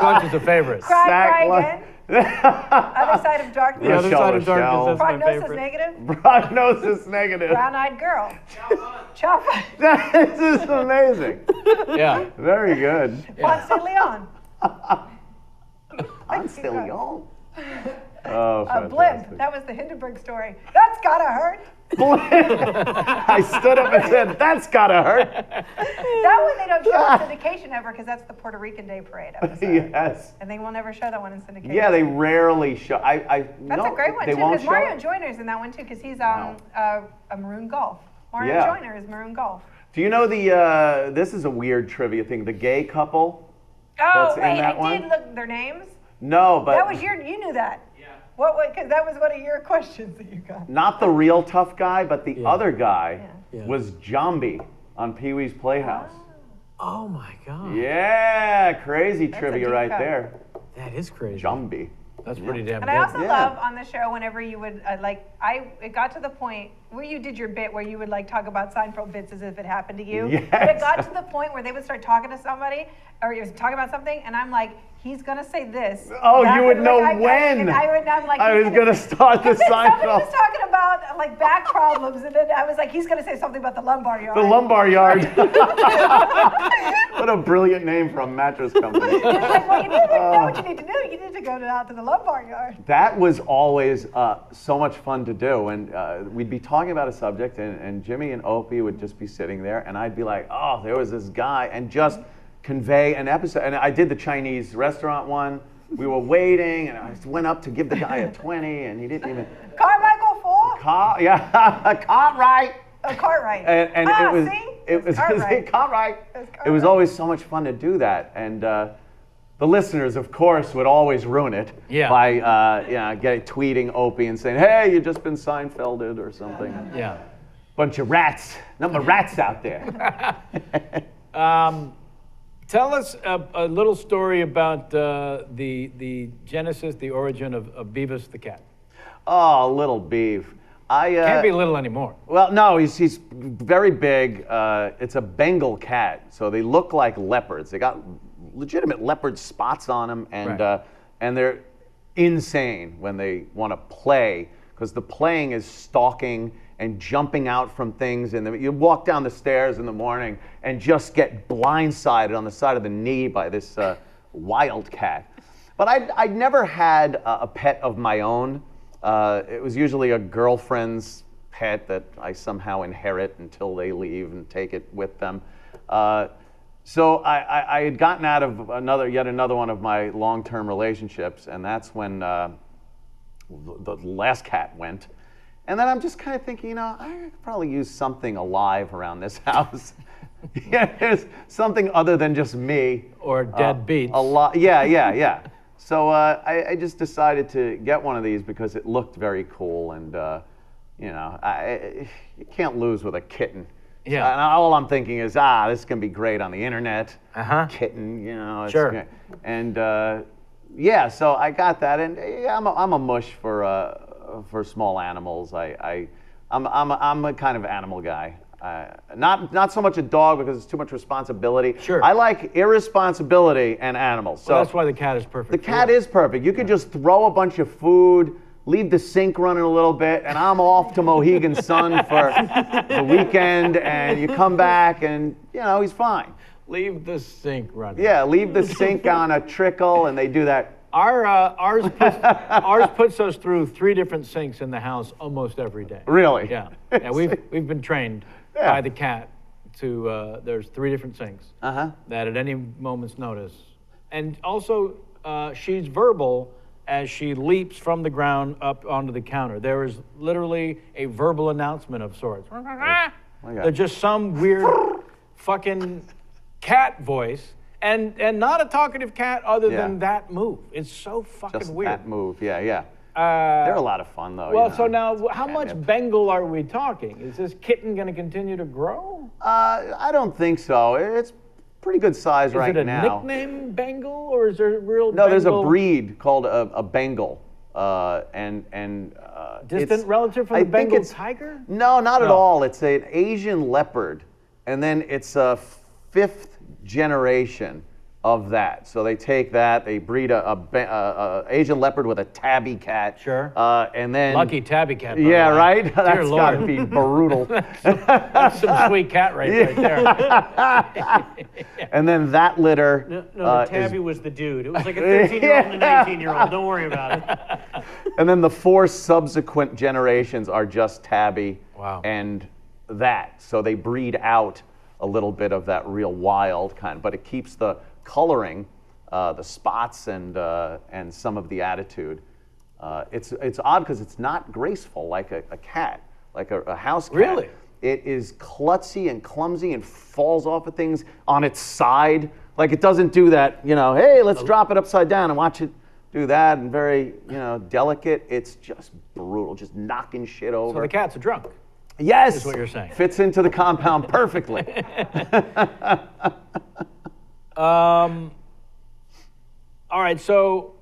Lunch is a favorite. Cry, Sack cry Lunch. again. Other Side of Darkness. The other side of Rochelle. darkness, that's my Prognosis favorite. negative. Prognosis negative. Brown-eyed girl. Chop. This is amazing. Yeah. Very good. Ponce de Leon. I'm still young. Oh, Blimp. fantastic. That was the Hindenburg story. That's gotta hurt. I stood up and said, "That's gotta hurt." That one they don't show in syndication ever because that's the Puerto Rican Day Parade episode. Yes. And they will never show that one in syndication. Yeah, they rarely show. That's a great one they too won't because show Mario it? Joyner's in that one too because he's on a Maroon Golf. Mario Yeah. Joyner is Maroon Golf. Do you know the? This is a weird trivia thing. The gay couple. Oh That's in wait, that I one? did look their names. No, but That was you knew that. Yeah. What? Because that was one of your questions that you got. not the real tough guy, but the other guy Yeah. was Jambi on Pee Wee's Playhouse. Oh my God. Yeah, crazy That's a trivia deep right cut. there. That is crazy. Jambi. That's pretty damn And good. I also Yeah. love on the show whenever you would it got to the point where you did your bit where you would like talk about Seinfeld bits as if it happened to you. Yes. But it got to the point where they would start talking to somebody or you was talking about something and I'm like, he's gonna say this. Oh, That you would would, know like, when. I'm like, I he's was gonna start the Because then somebody Seinfeld. was talking about like back problems and then I was like, he's gonna say something about the lumbar yard. The lumbar yard. What a brilliant name for a mattress company. It's like, well, you need to know what you need to do. You need to go out to the lumbar yard. That was always so much fun to do. And we'd be talking about a subject, and Jimmy and Opie would just be sitting there, and I'd be like, oh, there was this guy, and just convey an episode. And I did the Chinese restaurant one. We were waiting, and I went up to give the guy a 20, and he didn't even. Carmichael 4? Cartwright. Cartwright. And Ah, it was, see? it was Cartwright. Cartwright. It was It was Cartwright. always so much fun to do that, and the listeners, of course, would always ruin it by tweeting Opie and saying, "Hey, you just been Seinfelded" or something. Yeah. Bunch of rats, number of rats out there. Tell us a little story about the genesis, the origin of Beavis the cat. Oh, little beef. Can't be little anymore. Well, no, he's very big. It's a Bengal cat, so they look like leopards. They got legitimate leopard spots on them, and Right. and they're insane when they want to play, because the playing is stalking and jumping out from things. And you walk down the stairs in the morning and just get blindsided on the side of the knee by this wild cat. But I'd never had a pet of my own. It was usually a girlfriend's pet that I somehow inherit until they leave and take it with them. So I had gotten out of yet another one of my long-term relationships, and that's when the last cat went. And then I'm just kind of thinking, I could probably use something alive around this house. Yeah, there's something other than just me. Or dead beats. A lot. Yeah. So I just decided to get one of these because it looked very cool, and you can't lose with a kitten. Yeah. And all I'm thinking is, this is gonna be great on the internet. Kitten, it's Sure. great. And so I got that, and I'm a mush for small animals. I'm a kind of animal guy. Not so much a dog because it's too much responsibility. Sure. I like irresponsibility and animals. So Well, that's why the cat is perfect. the cat is perfect. You could just throw a bunch of food, leave the sink running a little bit, and I'm off to Mohegan Sun for the weekend, and you come back and he's fine. Leave the sink running. Yeah, leave the sink on a trickle, and they do that. Ours puts us through 3 different sinks in the house almost every day. Really? Yeah. We've been trained by the cat to there's 3 different sinks that at any moment's notice, and also she's verbal as she leaps from the ground up onto the counter. There is literally a verbal announcement of sorts. There's just some weird fucking cat voice. And not a talkative cat other than that move. It's so fucking Just weird. that move. Yeah. They're a lot of fun, though. Well, you know. so now, how much Catnip. Bengal are we talking? Is this kitten going to continue to grow? I don't think so. It's pretty good size right Is it a now. nickname Bengal, or is there a real No, there's a Bengal breed called a Bengal, and distant it's- relative from I the think Bengal it's- tiger? No, not at No. all. It's an Asian leopard, and then it's a 5th generation of that. So they take that, they breed a Asian leopard with a tabby cat. Sure. And then Lucky tabby cat. by the Yeah, way. right. Dear That's got to Lord. be brutal. That's some sweet cat right there. And then that litter. No, the tabby was the dude. It was like a 13-year-old and a 19-year-old. Don't worry about it. And then the 4 subsequent generations are just tabby. Wow. And that. So they breed out a little bit of that real wild kind, but it keeps the coloring, the spots, and some of the attitude. It's odd because it's not graceful like a cat, like a house cat. Really? It is klutzy and clumsy and falls off of things on its side. Like it doesn't do that, hey, let's drop it upside down and watch it do that, and very, delicate. It's just brutal, just knocking shit over. So the cat's a drunk. Yes, is what you're saying. Fits into the compound perfectly. All right, so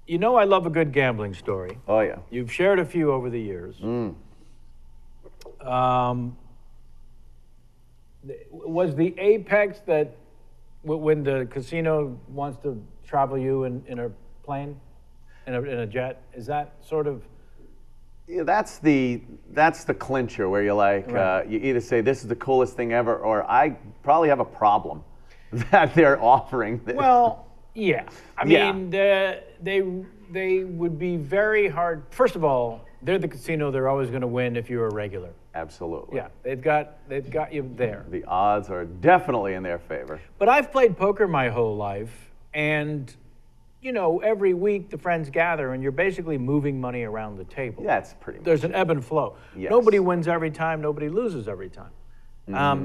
I love a good gambling story. Oh yeah. You've shared a few over the years. Was the apex that when the casino wants to travel you in a plane, in a jet? Is that sort of? Yeah, that's the clincher where you're like, Right. you either say this is the coolest thing ever, or I probably have a problem that they're offering this. Well, yeah. I Yeah. mean, they would be very hard. First of all, they're the casino. They're always going to win if you're a regular. Absolutely. Yeah, they've got you there. The odds are definitely in their favor. But I've played poker my whole life, and every week the friends gather, and you're basically moving money around the table. That's pretty much. There's an ebb and flow. Yes. Nobody wins every time. Nobody loses every time.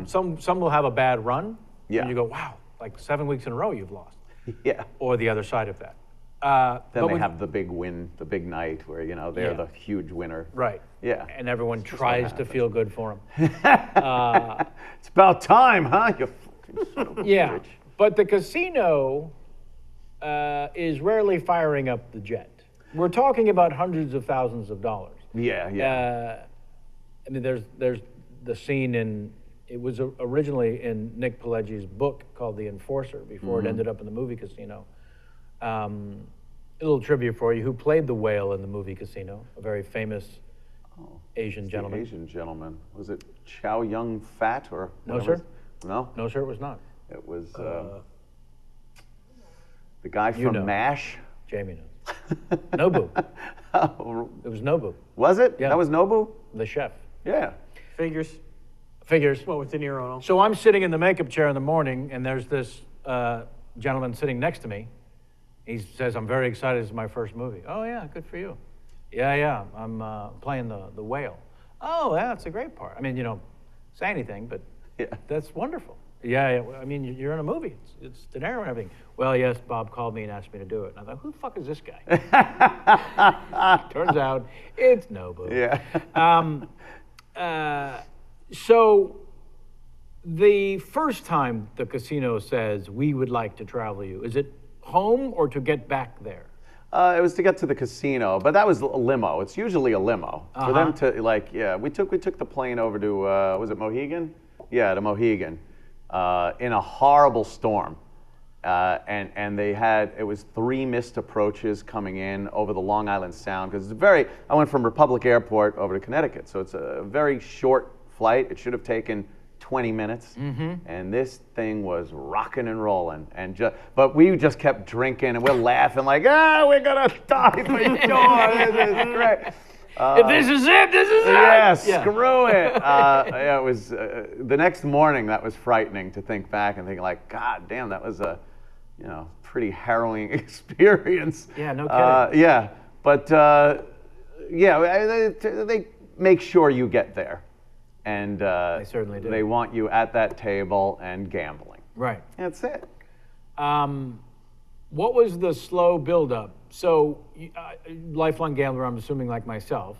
Some will have a bad run, Yeah. and you go, wow, like 7 weeks in a row you've lost, Yeah. or the other side of that. Then but they with- have the big win, the big night where they're Yeah. the huge winner. Right. Yeah. And everyone what tries to happens. feel good for them. It's about time, huh? You fucking son of a Yeah. bitch. But the casino is rarely firing up the jet. We're talking about hundreds of thousands of dollars. Yeah, yeah. I mean, there's the scene it was originally in Nick Pileggi's book called The Enforcer before it ended up in the movie Casino. A little trivia for you: who played the whale in the movie Casino? A very famous Asian The gentleman. Asian gentleman. Was it Chow Yun Fat or? No, whatever? sir. No? No, sir, it was not. It was the guy from know. MASH. Jamie knows. Nobu. It was Nobu, Was it? Yeah. That was Nobu? the chef. Yeah. Figures. Figures. Well, with De Niro and all. So I'm sitting in the makeup chair in the morning, and there's this gentleman sitting next to me. He says, "I'm very excited. This is my first movie." "Oh yeah, good for you." Yeah, I'm playing the whale." "Oh, yeah, that's a great part." I mean, say anything, but Yeah. that's wonderful. Yeah. I mean, you're in a movie. It's De Niro and everything. "Well, yes, Bob called me and asked me to do it." And I thought, who the fuck is this guy? Turns out it's Nobu. Yeah. So the first time the casino says, "we would like to travel you," is it home or to get back there? It was to get to the casino, but that was a limo. It's usually a limo for them to we took the plane over to was it Mohegan? Yeah, to Mohegan, in a horrible storm, and it was 3 missed approaches coming in over the Long Island Sound because I went from Republic Airport over to Connecticut, so it's a very short flight. It should have taken 20 minutes, and this thing was rocking and rolling, but we just kept drinking and we're laughing like, we're gonna die for sure. This is great. If this is it, this is it. Yeah, screw it. It was the next morning. That was frightening to think back and think like, God damn, that was a pretty harrowing experience. Yeah, no kidding. Yeah, but they make sure you get there. And They certainly do. They want you at that table and gambling. Right. That's it. What was the slow buildup Lifelong gambler, I'm assuming like myself.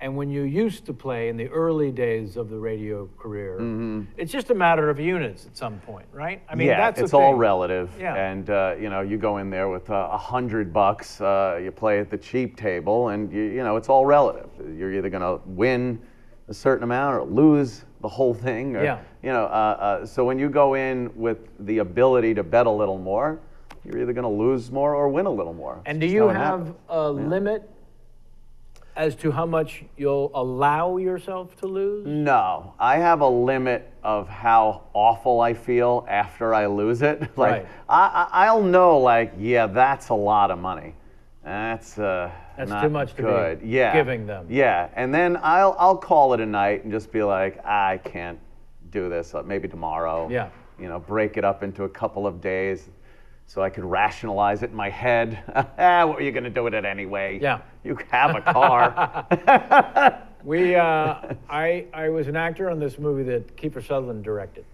And when you used to play in the early days of the radio career, it's just a matter of units at some point, right? I mean, that's it's the thing. all relative. Yeah. And you go in there with $100, you play at the cheap table, and it's all relative. You're either going to win a certain amount or lose the whole thing. Or, so when you go in with the ability to bet a little more, you're either going to lose more or win a little more. And do you have a limit as to how much you'll allow yourself to lose? No, I have a limit of how awful I feel after I lose it. Like, right. I'll know, that's a lot of money. That's not too much good. to be giving them. Yeah, and then I'll call it a night and just be like, I can't do this. Maybe tomorrow. Yeah. Break it up into a couple of days, so I could rationalize it in my head. What were you going to do with it anyway? Yeah. You have a car. I was an actor on this movie that Kiefer Sutherland directed.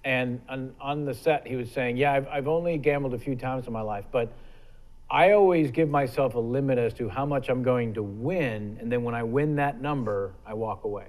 And on the set, he was saying, I've only gambled a few times in my life, but I always give myself a limit as to how much I'm going to win, and then when I win that number, I walk away.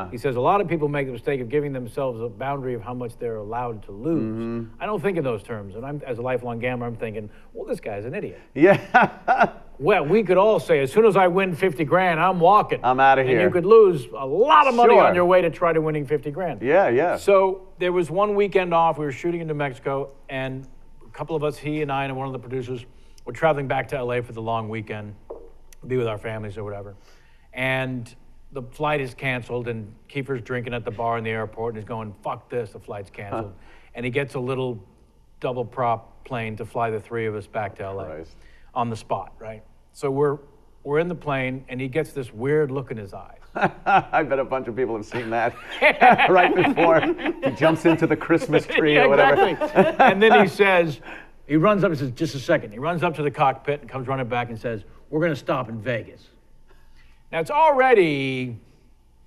He says a lot of people make the mistake of giving themselves a boundary of how much they're allowed to lose. I don't think in those terms, and as a lifelong gambler, I'm thinking, well, this guy's an idiot. Yeah. Well, we could all say, as soon as I win 50 grand, I'm walking. I'm out of here. And you could lose a lot of money Sure. on your way to try to winning 50 grand. Yeah. So there was one weekend off. We were shooting in New Mexico, and a couple of us, he and I and one of the producers, were traveling back to LA for the long weekend, be with our families or whatever. And the flight is canceled, and Kiefer's drinking at the bar in the airport, and he's going, fuck this, the flight's canceled. And he gets a little double prop plane to fly the three of us back to LA on the spot, right? So we're in the plane, and he gets this weird look in his eyes. I bet a bunch of people have seen that right before he jumps into the Christmas tree or whatever. Exactly. And then he runs up and says, just a second. He runs up to the cockpit and comes running back and says, we're going to stop in Vegas. Now, it's already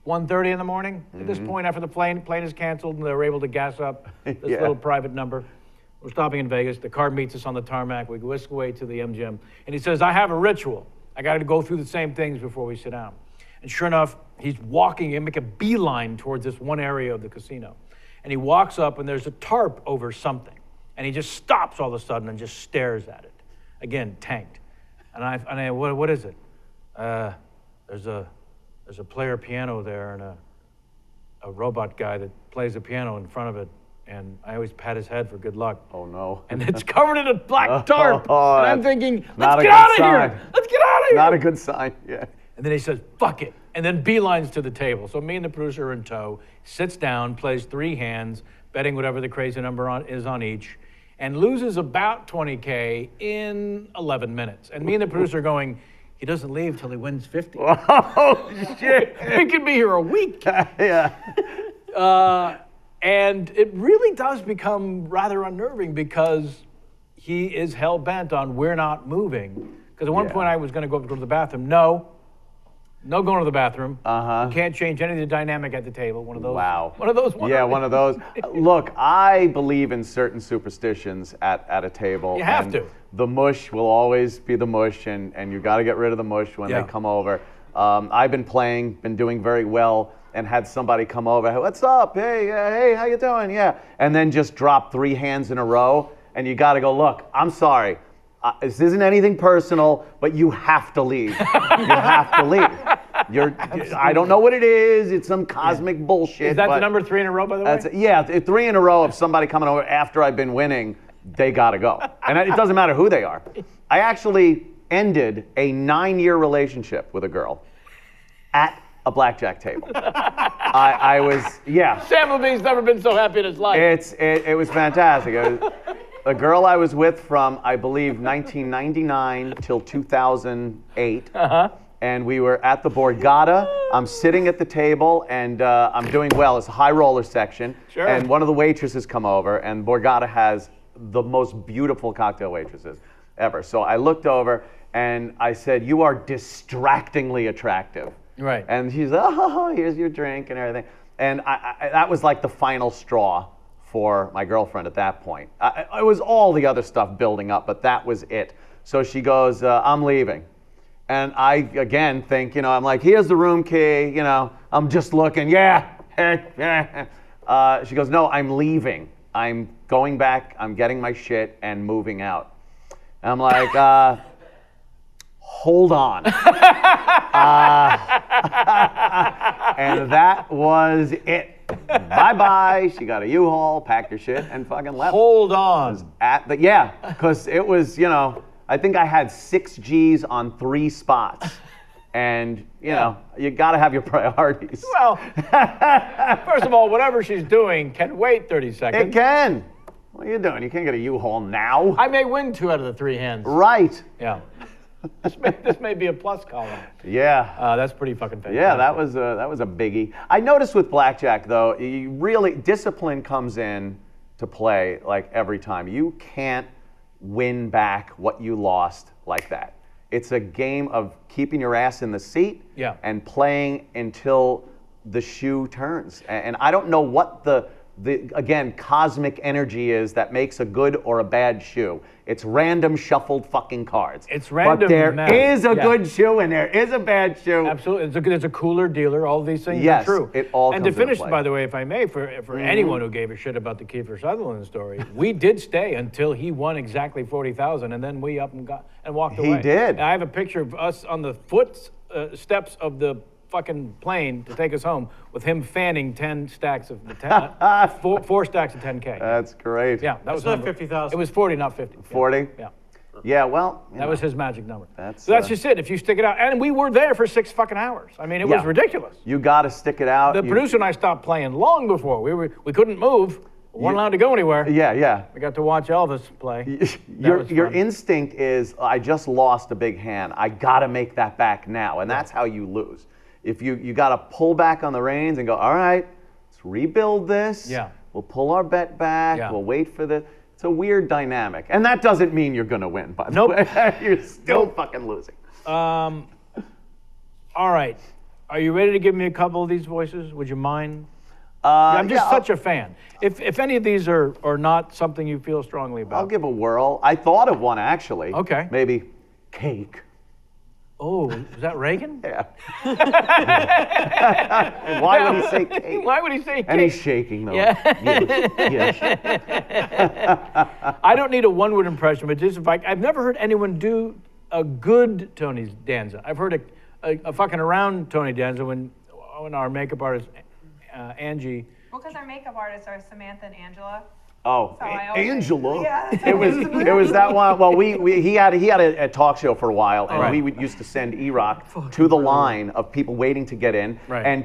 1:30 in the morning at this point after the plane is canceled and they're able to gas up this little private number. We're stopping in Vegas. The car meets us on the tarmac. We whisk away to the MGM. And he says, I have a ritual. I got to go through the same things before we sit down. And sure enough, he's walking and make a beeline towards this one area of the casino. And he walks up and there's a tarp over something. And he just stops all of a sudden and just stares at it. Again, tanked. And I what is it? There's a player piano there and a robot guy that plays the piano in front of it. And I always pat his head for good luck. Oh, no. And it's covered in a black tarp. Oh, and I'm thinking, not let's a get good out of sign. here. Let's get out of here. Not a good sign, yeah. And then he says, fuck it. And then beelines to the table. So me and the producer are in tow, sits down, plays three hands, betting whatever the crazy number is on each, and loses about 20K in 11 minutes. And me and the producer are going, he doesn't leave till he wins 50. Oh, shit. We could be here a week. Yeah. And it really does become rather unnerving because he is hell-bent on we're not moving. Because at one point I was going to go to the bathroom. No going to the bathroom. You can't change any of the dynamic at the table. One of those. Wow. One of those. Yeah, one of those. Look, I believe in certain superstitions at a table. You have to. The mush will always be the mush, and you got to get rid of the mush when they come over. I've been doing very well, and had somebody come over. What's up? Hey, how you doing? Yeah. And then just drop three hands in a row, and you got to go, look, I'm sorry. This isn't anything personal, but you have to leave. You have to leave. I don't know what it is. It's some cosmic bullshit. Is that the number 3 in a row, by the way? Yeah, 3 in a row of somebody coming over after I've been winning, they got to go. And it doesn't matter who they are. I actually ended a 9-year relationship with a girl at a blackjack table. I was. Sam Levine's never been so happy in his life. It was fantastic. It was a girl I was with from, I believe, 1999 till 2008. And we were at the Borgata. I'm sitting at the table, and I'm doing well. It's a high roller section. Sure. And one of the waitresses come over, and Borgata has the most beautiful cocktail waitresses ever. So I looked over, and I said, you are distractingly attractive. Right. And she's, oh, here's your drink and everything. And that was like the final straw for my girlfriend at that point. It was all the other stuff building up, but that was it. So she goes, I'm leaving. And I, again, think, I'm like, here's the room key, I'm just looking, yeah. She goes, no, I'm leaving. I'm going back, I'm getting my shit and moving out. And I'm like, hold on. And that was it. Bye-bye. She got a U-Haul, packed her shit, and fucking left. Hold on. Because it was, I think I had 6 G's on 3 spots. And, you got to have your priorities. Well, first of all, whatever she's doing can wait 30 seconds. It can. What are you doing? You can't get a U-Haul now. I may win 2 out of the 3 hands. Right. Yeah. This may be a plus column. Yeah. That's pretty fucking fantastic. Yeah, that was a biggie. I noticed with blackjack though, you really discipline comes in to play like every time. You can't win back what you lost like that. It's a game of keeping your ass in the seat and playing until the shoe turns. And I don't know what the again cosmic energy is that makes a good or a bad shoe. It's random shuffled fucking cards. It's random. But there is a good shoe and there is a bad shoe. Absolutely. There's a cooler dealer. All these things yes, are true. It all and comes to finish, into play. by the way, if I may, for anyone who gave a shit about the Kiefer Sutherland story, we did stay until he won exactly 40,000, and then we up and walked away. He did. And I have a picture of us on the steps of the fucking plane to take us home with him fanning 10 stacks of four stacks of 10K. That's great. Yeah, that was not 50,000. It was 40, not 50. 40? Yeah. Yeah, well, that was his magic number. That's just it. If you stick it out, and we were there for 6 fucking hours. I mean, it was ridiculous. You got to stick it out. The producer and I stopped playing long before we couldn't move. We weren't allowed to go anywhere. Yeah. We got to watch Elvis play. Your instinct is, I just lost a big hand. I got to make that back now, and that's how you lose. If you got to pull back on the reins and go, all right, let's rebuild this. Yeah. We'll pull our bet back. Yeah. We'll wait for the. It's a weird dynamic, and that doesn't mean you're going to win. By the way, you're still fucking losing. All right, are you ready to give me a couple of these voices? Would you mind? I'm just such a fan. If any of these are not something you feel strongly about, I'll give a whirl. I thought of one actually. Okay. Maybe cake. Oh, is that Reagan? Yeah. Why would he say cake? Why would he say cake? And he's shaking though. Yeah. Yes. I don't need a one-word impression, but just I've never heard anyone do a good Tony Danza. I've heard a fucking around Tony Danza when our makeup artist Angie. Well, because our makeup artists are Samantha and Angela. Oh, So I always- Angela. Yeah, that's It was that one. Well, he had a talk show for a while, and Right. we used to send E-Rock to the line of people waiting to get in, Right. and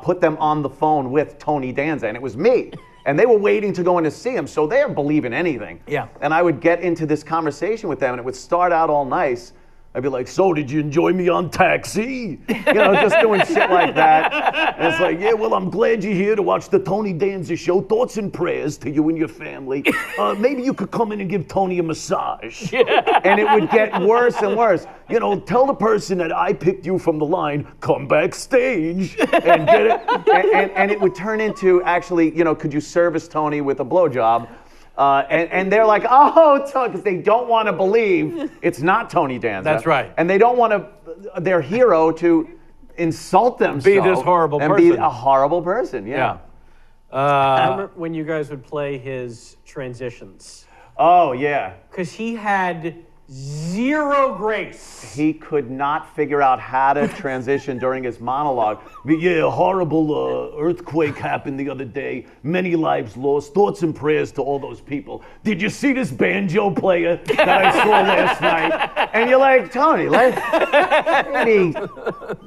put them on the phone with Tony Danza, and it was me. And they were waiting to go in to see him, so they're believing anything. Yeah. And I would get into this conversation with them, and it would start out all nice. I'd be like, so did you enjoy me on Taxi? Just doing shit like that. And it's like, yeah, well, I'm glad you're here to watch the Tony Danza Show. Thoughts and prayers to you and your family. Maybe you could come in and give Tony a massage. And it would get worse and worse. Tell the person that I picked you from the line, come backstage and get it. And it would turn into actually, could you service Tony with a blowjob? And they're like, oh, because they don't want to believe it's not Tony Danza. That's right. And they don't want their hero to insult themselves. Be this horrible and person. be a horrible person, yeah. I remember when you guys would play his transitions. Oh, yeah. Because he had zero grace. He could not figure out how to transition during his monologue. But yeah, a horrible earthquake happened the other day. Many lives lost. Thoughts and prayers to all those people. Did you see this banjo player that I saw last night? And you're like, Tony,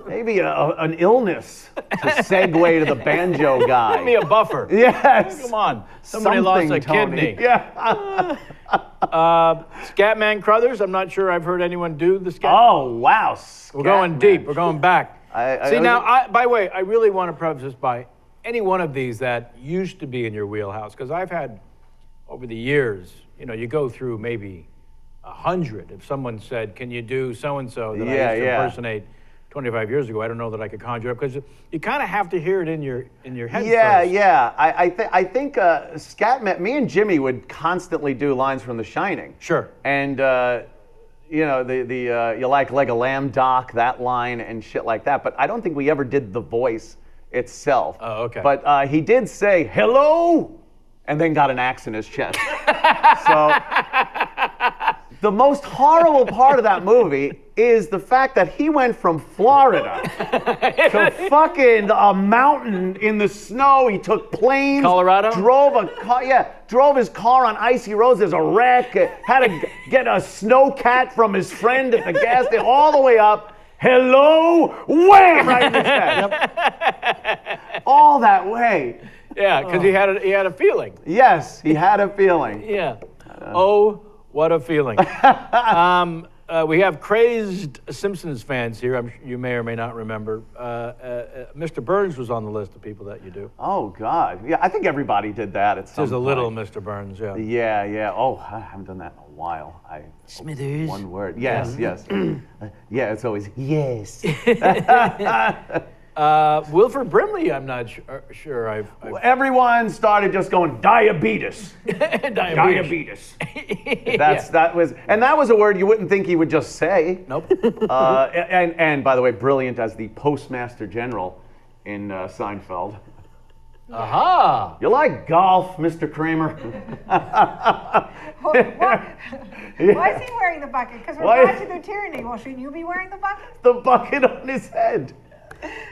maybe an illness to segue to the banjo guy. Give me a buffer. Yes. Come on. Somebody lost a Tony. kidney. Yeah. Scatman Crothers, I'm not sure I've heard anyone do the scat. Oh, wow. We're going deep. We're going back. I See, was- now, by the way, I really want to preface this by any one of these that used to be in your wheelhouse, because I've had, over the years, you go through maybe 100. If someone said, can you do so-and-so that I used to impersonate 25 years ago, I don't know that I could conjure up, because you kind of have to hear it in your head first. Yeah. I think Scatman, me and Jimmy would constantly do lines from The Shining. Sure. And you know, you like a lamb doc, that line and shit like that. But I don't think we ever did the voice itself. Oh, okay. But he did say hello, and then got an axe in his chest. So the most horrible part of that movie is the fact that he went from Florida to fucking a mountain in the snow. He took planes. Colorado? Drove his car on icy roads. There's a wreck. Had to get a snowcat from his friend at the gas station all the way up. Hello, wham, right in his chest. All that way. Yeah, because he had a feeling. Yes, he had a feeling. Yeah. Oh, what a feeling. We have crazed Simpsons fans here. You may or may not remember. Mr. Burns was on the list of people that you do. Oh, God. Yeah, I think everybody did that at some There's a point. little Mr. Burns, yeah. Yeah, yeah. Oh, I haven't done that in a while. Smithers. One word. Yes, yes. Yeah, it's always yes. Wilford Brimley, I'm not sure. I've Everyone started just going diabetes. diabetes. That was a word you wouldn't think he would just say. Nope. And by the way, brilliant as the postmaster general in Seinfeld. Aha! You like golf, Mr. Kramer? Why is he wearing the bucket? Because we're back to the tyranny. Well, shouldn't you be wearing the bucket? The bucket on his head.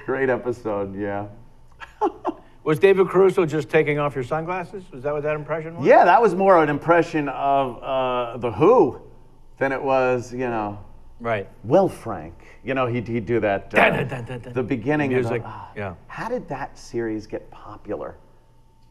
Great episode, yeah. Was David Caruso just taking off your sunglasses? Was that what that impression was? Yeah, that was more an impression of The Who than it was, you know. Right. Well, Frank. You know, he'd do that. The beginning music. Yeah. How did that series get popular?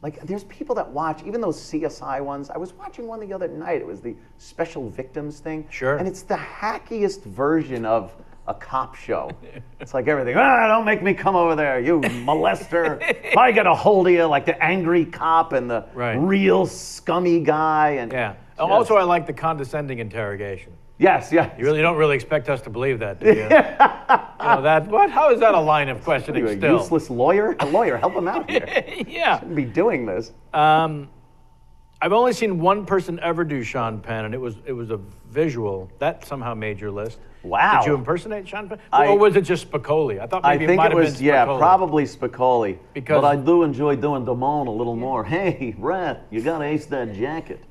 Like, there's people that watch, even those CSI ones. I was watching one the other night. It was the Special Victims thing. Sure. And it's the hackiest version of a cop show. It's like everything. Don't make me come over there, you molester. If I get a hold of you, like the angry cop and the real scummy guy. And yeah. Also, I like the condescending interrogation. Yes, yeah. You don't really expect us to believe that, do you? You know, that, what? How is that a line of questioning You still? a useless lawyer? A lawyer, help him out here. Yeah. Shouldn't be doing this. I've only seen one person ever do Sean Penn, and it was a visual. That somehow made your list. Wow. Did you impersonate Sean Penn? Or was it just Spicoli? I thought maybe it might have been Spicoli. Yeah, probably Spicoli. Because but I do enjoy doing Damone a little more. Hey, Rat, you gotta ace that jacket.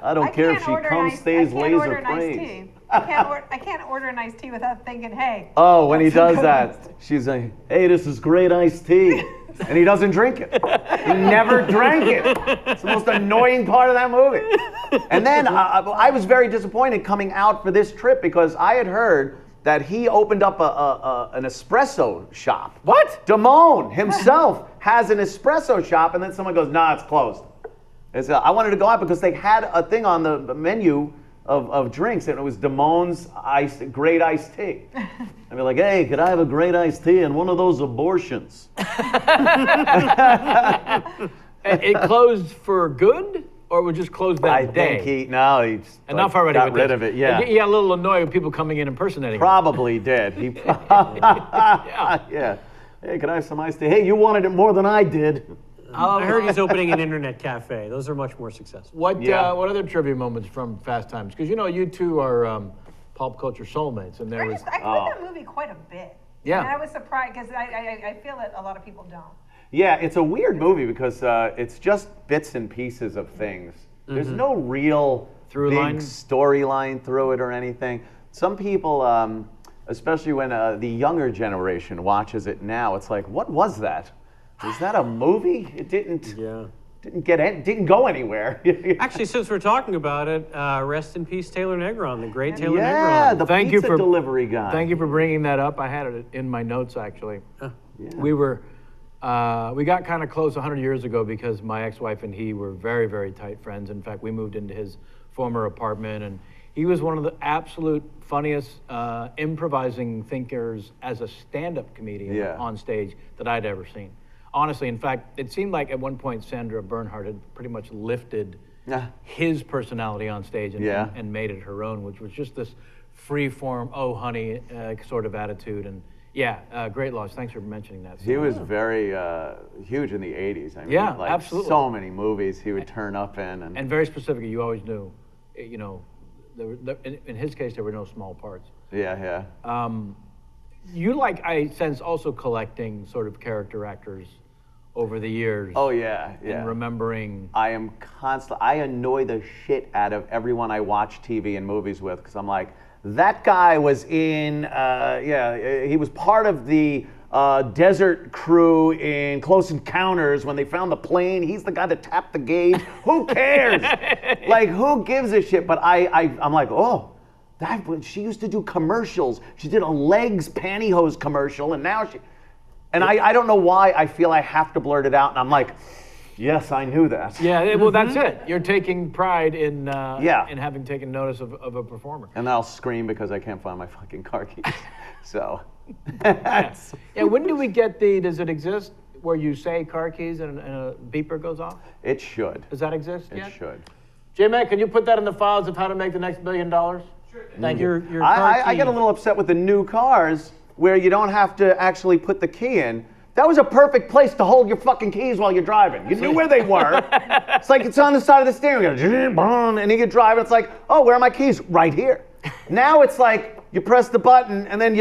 I don't care if she comes, stays, laser praise. I can't order an iced tea without thinking, hey. Oh, when he does that, she's like, hey, this is great iced tea. And he doesn't drink it. He never drank it. It's the most annoying part of that movie. And then I was very disappointed coming out for this trip because I had heard that he opened up an espresso shop. What? Damone himself has an espresso shop, and then someone goes, nah, it's closed. I wanted to go out because they had a thing on the menu of drinks, and it was Damone's great iced tea. I'd be like, hey, could I have a great iced tea and one of those abortions? It closed for good, or was just closed that day? I think he enough already got with rid this. of it, yeah. He got a little annoyed with people coming in impersonating him. Probably did. Yeah. Hey, can I have some iced tea? Hey, you wanted it more than I did. I heard he's opening an internet cafe. Those are much more successful. What other trivia moments from Fast Times? Because you two are pop culture soulmates, and there was. I played that movie quite a bit. Yeah. And I was surprised because I feel that a lot of people don't. Yeah, it's a weird movie because it's just bits and pieces of things. There's no real Through big line? storyline through it or anything. Some people, especially when the younger generation watches it now, it's like, what was that? Was that a movie? It didn't go anywhere. Actually, since we're talking about it, rest in peace, Taylor Negron, the great Taylor Negron. Yeah, the Thank pizza you for delivery guy. Thank you for bringing that up. I had it in my notes actually. Yeah. We got kind of close 100 years ago because my ex-wife and he were very, very tight friends. In fact, we moved into his former apartment, and he was one of the absolute funniest improvising thinkers as a stand-up comedian on stage that I'd ever seen. Honestly, in fact, it seemed like at one point Sandra Bernhard had pretty much lifted his personality on stage and made it her own, which was just this free-form, oh honey, sort of attitude. And great loss. Thanks for mentioning that. He was very huge in the 80s. I mean, absolutely. So many movies he would turn up in. And very specifically, you always knew you know, in his case, there were no small parts. Yeah, yeah. You like, I sense, also collecting sort of character actors over the years. Oh yeah, yeah. And remembering. I am I annoy the shit out of everyone I watch TV and movies with, because I'm like, that guy was in, he was part of the desert crew in Close Encounters when they found the plane. He's the guy that tapped the gauge. Who cares? Like, who gives a shit? But I'm like, oh, she used to do commercials. She did a legs pantyhose commercial, and now she, and I don't know why I feel I have to blurt it out, and I'm like, yes, I knew that. Yeah, well, that's it. You're taking pride in in having taken notice of a performer. And then I'll scream because I can't find my fucking car keys. So. Yeah, when do we get does it exist where you say car keys and a beeper goes off? It should. Does that exist yet? It should. J-Mac, can you put that in the files of how to make the next $1 billion? Sure. Thank you. I get a little upset with the new cars where you don't have to actually put the key in. That was a perfect place to hold your fucking keys while you're driving. You knew where they were. It's like it's on the side of the steering wheel. And you get driving, it's like, oh, where are my keys? Right here. Now it's like you press the button and then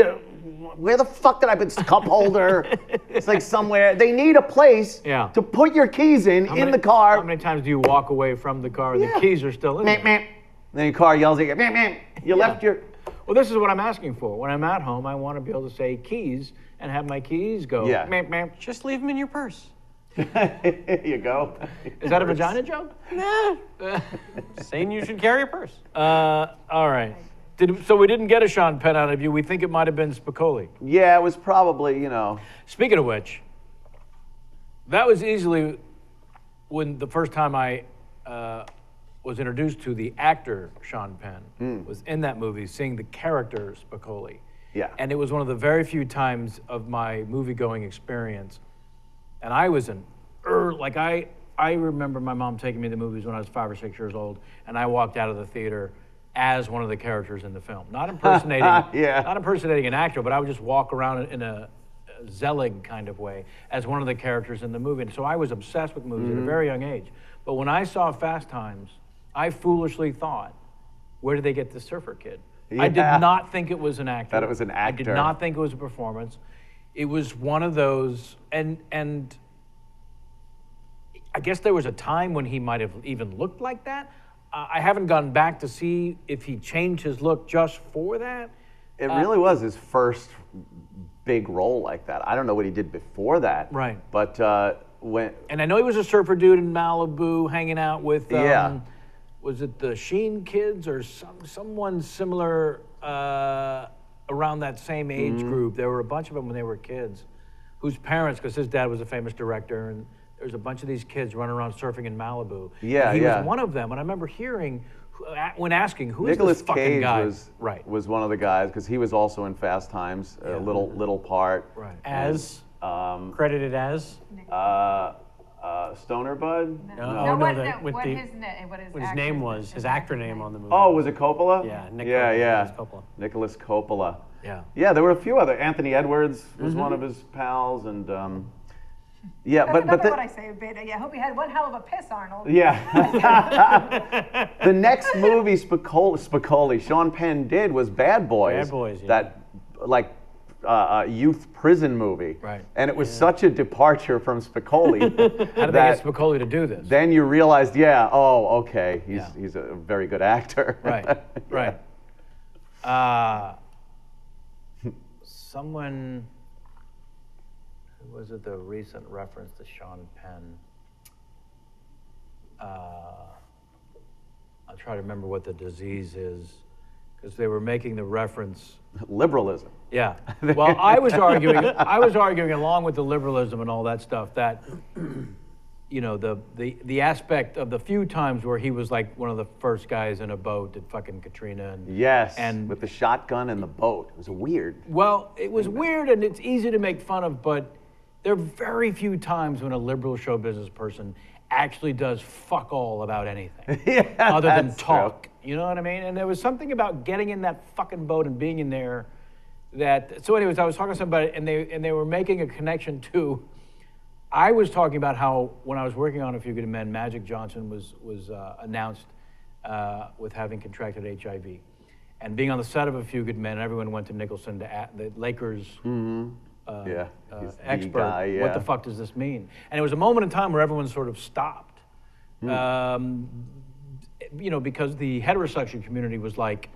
where the fuck did I put cup holder? It's like somewhere. They need a place to put your keys in the car. How many times do you walk away from the car and the keys are still in there? Then your car yells at you, you left your... Well, this is what I'm asking for. When I'm at home, I want to be able to say keys and have my keys go. Yeah. Just leave them in your purse. Here you go. Is that a vagina joke? Nah. Saying you should carry a purse. All right. So we didn't get a Sean Penn out of you. We think it might have been Spicoli. Yeah, it was probably, Speaking of which, that was easily when the first time I was introduced to the actor Sean Penn was in that movie, seeing the character Spicoli. Yeah. And it was one of the very few times of my movie-going experience. And I was I remember my mom taking me to the movies when I was 5 or 6 years old, and I walked out of the theater as one of the characters in the film. Not impersonating, not impersonating an actor, but I would just walk around in a Zelig kind of way as one of the characters in the movie. And so I was obsessed with movies at a very young age. But when I saw Fast Times, I foolishly thought, where did they get this surfer kid? Yeah. I did not think it was an actor. Thought it was an actor. I did not think it was a performance. It was one of those, and I guess there was a time when he might have even looked like that. I haven't gone back to see if he changed his look just for that. It really was his first big role like that. I don't know what he did before that. Right. But and I know he was a surfer dude in Malibu, hanging out with was it the Sheen kids or someone similar around that same age group? There were a bunch of them when they were kids, whose parents, because his dad was a famous director, and there's a bunch of these kids running around surfing in Malibu. Yeah, and he was one of them, and I remember hearing, when asking, who is this fucking guy? Nicolas Cage was one of the guys, because he was also in Fast Times, a little part. Right. As? Credited as? Stoner Bud? What his name was, his actor name on the movie. Oh, was it Coppola? Yeah, Coppola. Nicholas Coppola. Yeah. Yeah, there were a few other. Anthony Edwards was one of his pals, and but what I say, beta. Yeah, I hope you had one hell of a piss, Arnold. Yeah. The next movie Spicoli, Sean Penn did was Bad Boys. Bad Boys, yeah. That youth prison movie. Right. And it was such a departure from Spicoli. How did they get Spicoli to do this? Then you realized, okay, he's a very good actor. Right. Right. Someone. Was it the recent reference to Sean Penn? I'll try to remember what the disease is, because they were making the reference. Liberalism. Yeah. Well, I was arguing along with the liberalism and all that stuff that, the aspect of the few times where he was like one of the first guys in a boat at fucking Katrina. And with the shotgun and the boat. It was weird. Well, it was weird, and it's easy to make fun of, but there are very few times when a liberal show business person actually does fuck all about anything other than talk. True. You know what I mean? And there was something about getting in that fucking boat and being in there that. So, anyways, I was talking to somebody, and they were making a connection to. I was talking about how when I was working on A Few Good Men, Magic Johnson was announced with having contracted HIV. And being on the set of A Few Good Men, everyone went to Nicholson, the Lakers He's the expert. guy, yeah. What the fuck does this mean? And it was a moment in time where everyone sort of stopped. You know, because the heterosexual community was like,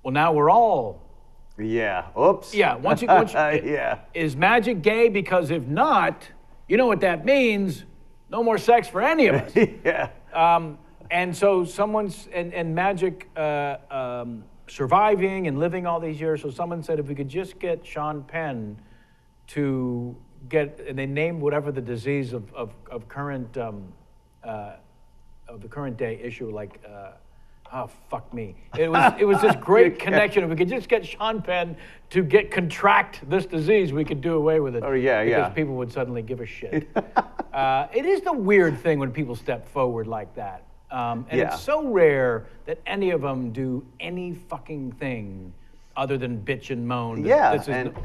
well, now we're all. Yeah. Oops. Yeah. Once you Yeah. Is magic gay? Because if not, you know what that means. No more sex for any of us. Yeah. And so someone's, and magic surviving and living all these years. So someone said, if we could just get Sean Penn to get, and they named whatever the disease of current, of the current day issue, like, oh, fuck me. It was this great connection. If we could just get Sean Penn to contract this disease, we could do away with it. Oh, yeah, because people would suddenly give a shit. It is the weird thing when people step forward like that. And it's so rare that any of them do any fucking thing other than bitch and moan. Yeah,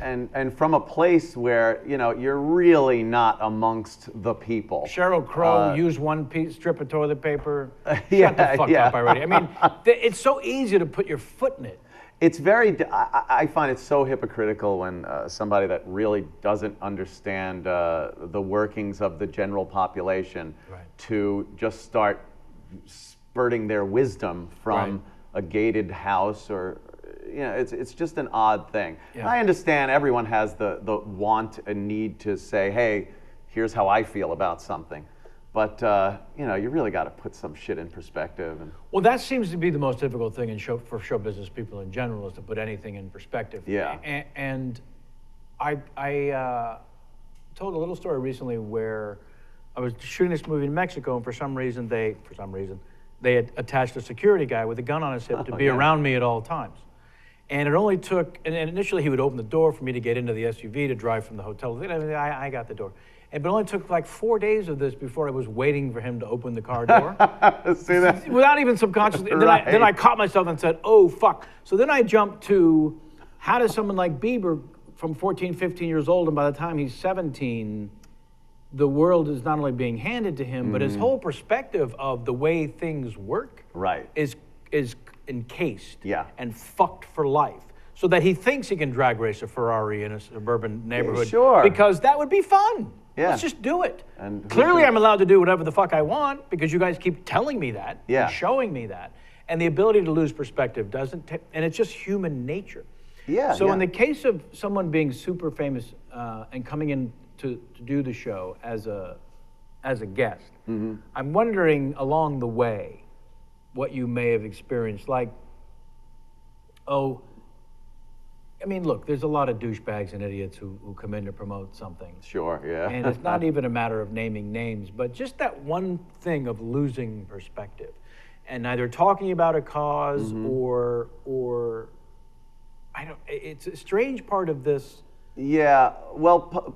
and from a place where, you know, you're really not amongst the people. Sheryl Crow used one strip of toilet paper. Shut Yeah, the fuck up already. I mean, it's so easy to put your foot in it. It's very, I find it so hypocritical when somebody that really doesn't understand the workings of the general population to just start spurting their wisdom from a gated house, or, you know, it's just an odd thing. Yeah. I understand everyone has the want and need to say, hey, here's how I feel about something. But, you know, you really got to put some shit in perspective. And Well, that seems to be the most difficult thing for show business people in general, is to put anything in perspective. Yeah. And I told a little story recently where I was shooting this movie in Mexico, and for some reason they had attached a security guy with a gun on his hip to be around me at all times. And it only took, and initially he would open the door for me to get into the SUV to drive from the hotel. I got the door. But it only took like 4 days of this before I was waiting for him to open the car door. see that? Without even subconsciously. And then I caught myself and said, oh, fuck. So then I jumped to, how does someone like Bieber from 14, 15 years old, and by the time he's 17, the world is not only being handed to him, but his whole perspective of the way things work is encased and fucked for life. So that he thinks he can drag race a Ferrari in a suburban neighborhood. Sure. Because that would be fun. Yeah. Let's just do it. And clearly I'm allowed to do whatever the fuck I want, because you guys keep telling me that, and showing me that. And the ability to lose perspective doesn't, and it's just human nature. Yeah. So in the case of someone being super famous and coming in to do the show as a guest, I'm wondering along the way what you may have experienced. Like, I mean, look, there's a lot of douchebags and idiots who come in to promote something. Sure, yeah. And it's not even a matter of naming names, but just that one thing of losing perspective, and either talking about a cause or it's a strange part of this. Yeah, well,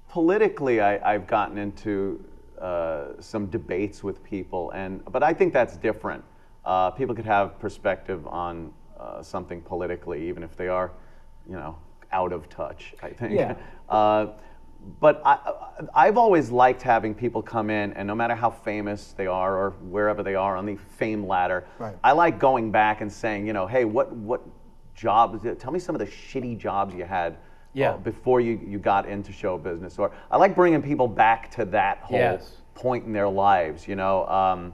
politically, I've gotten into some debates with people, but I think that's different. People could have perspective on something politically, even if they are, you know, out of touch, I think. Yeah. But I've always liked having people come in, and no matter how famous they are or wherever they are on the fame ladder, I like going back and saying, you know, hey, what jobs, tell me some of the shitty jobs you had before you got into show business. Or I like bringing people back to that whole point in their lives, you know.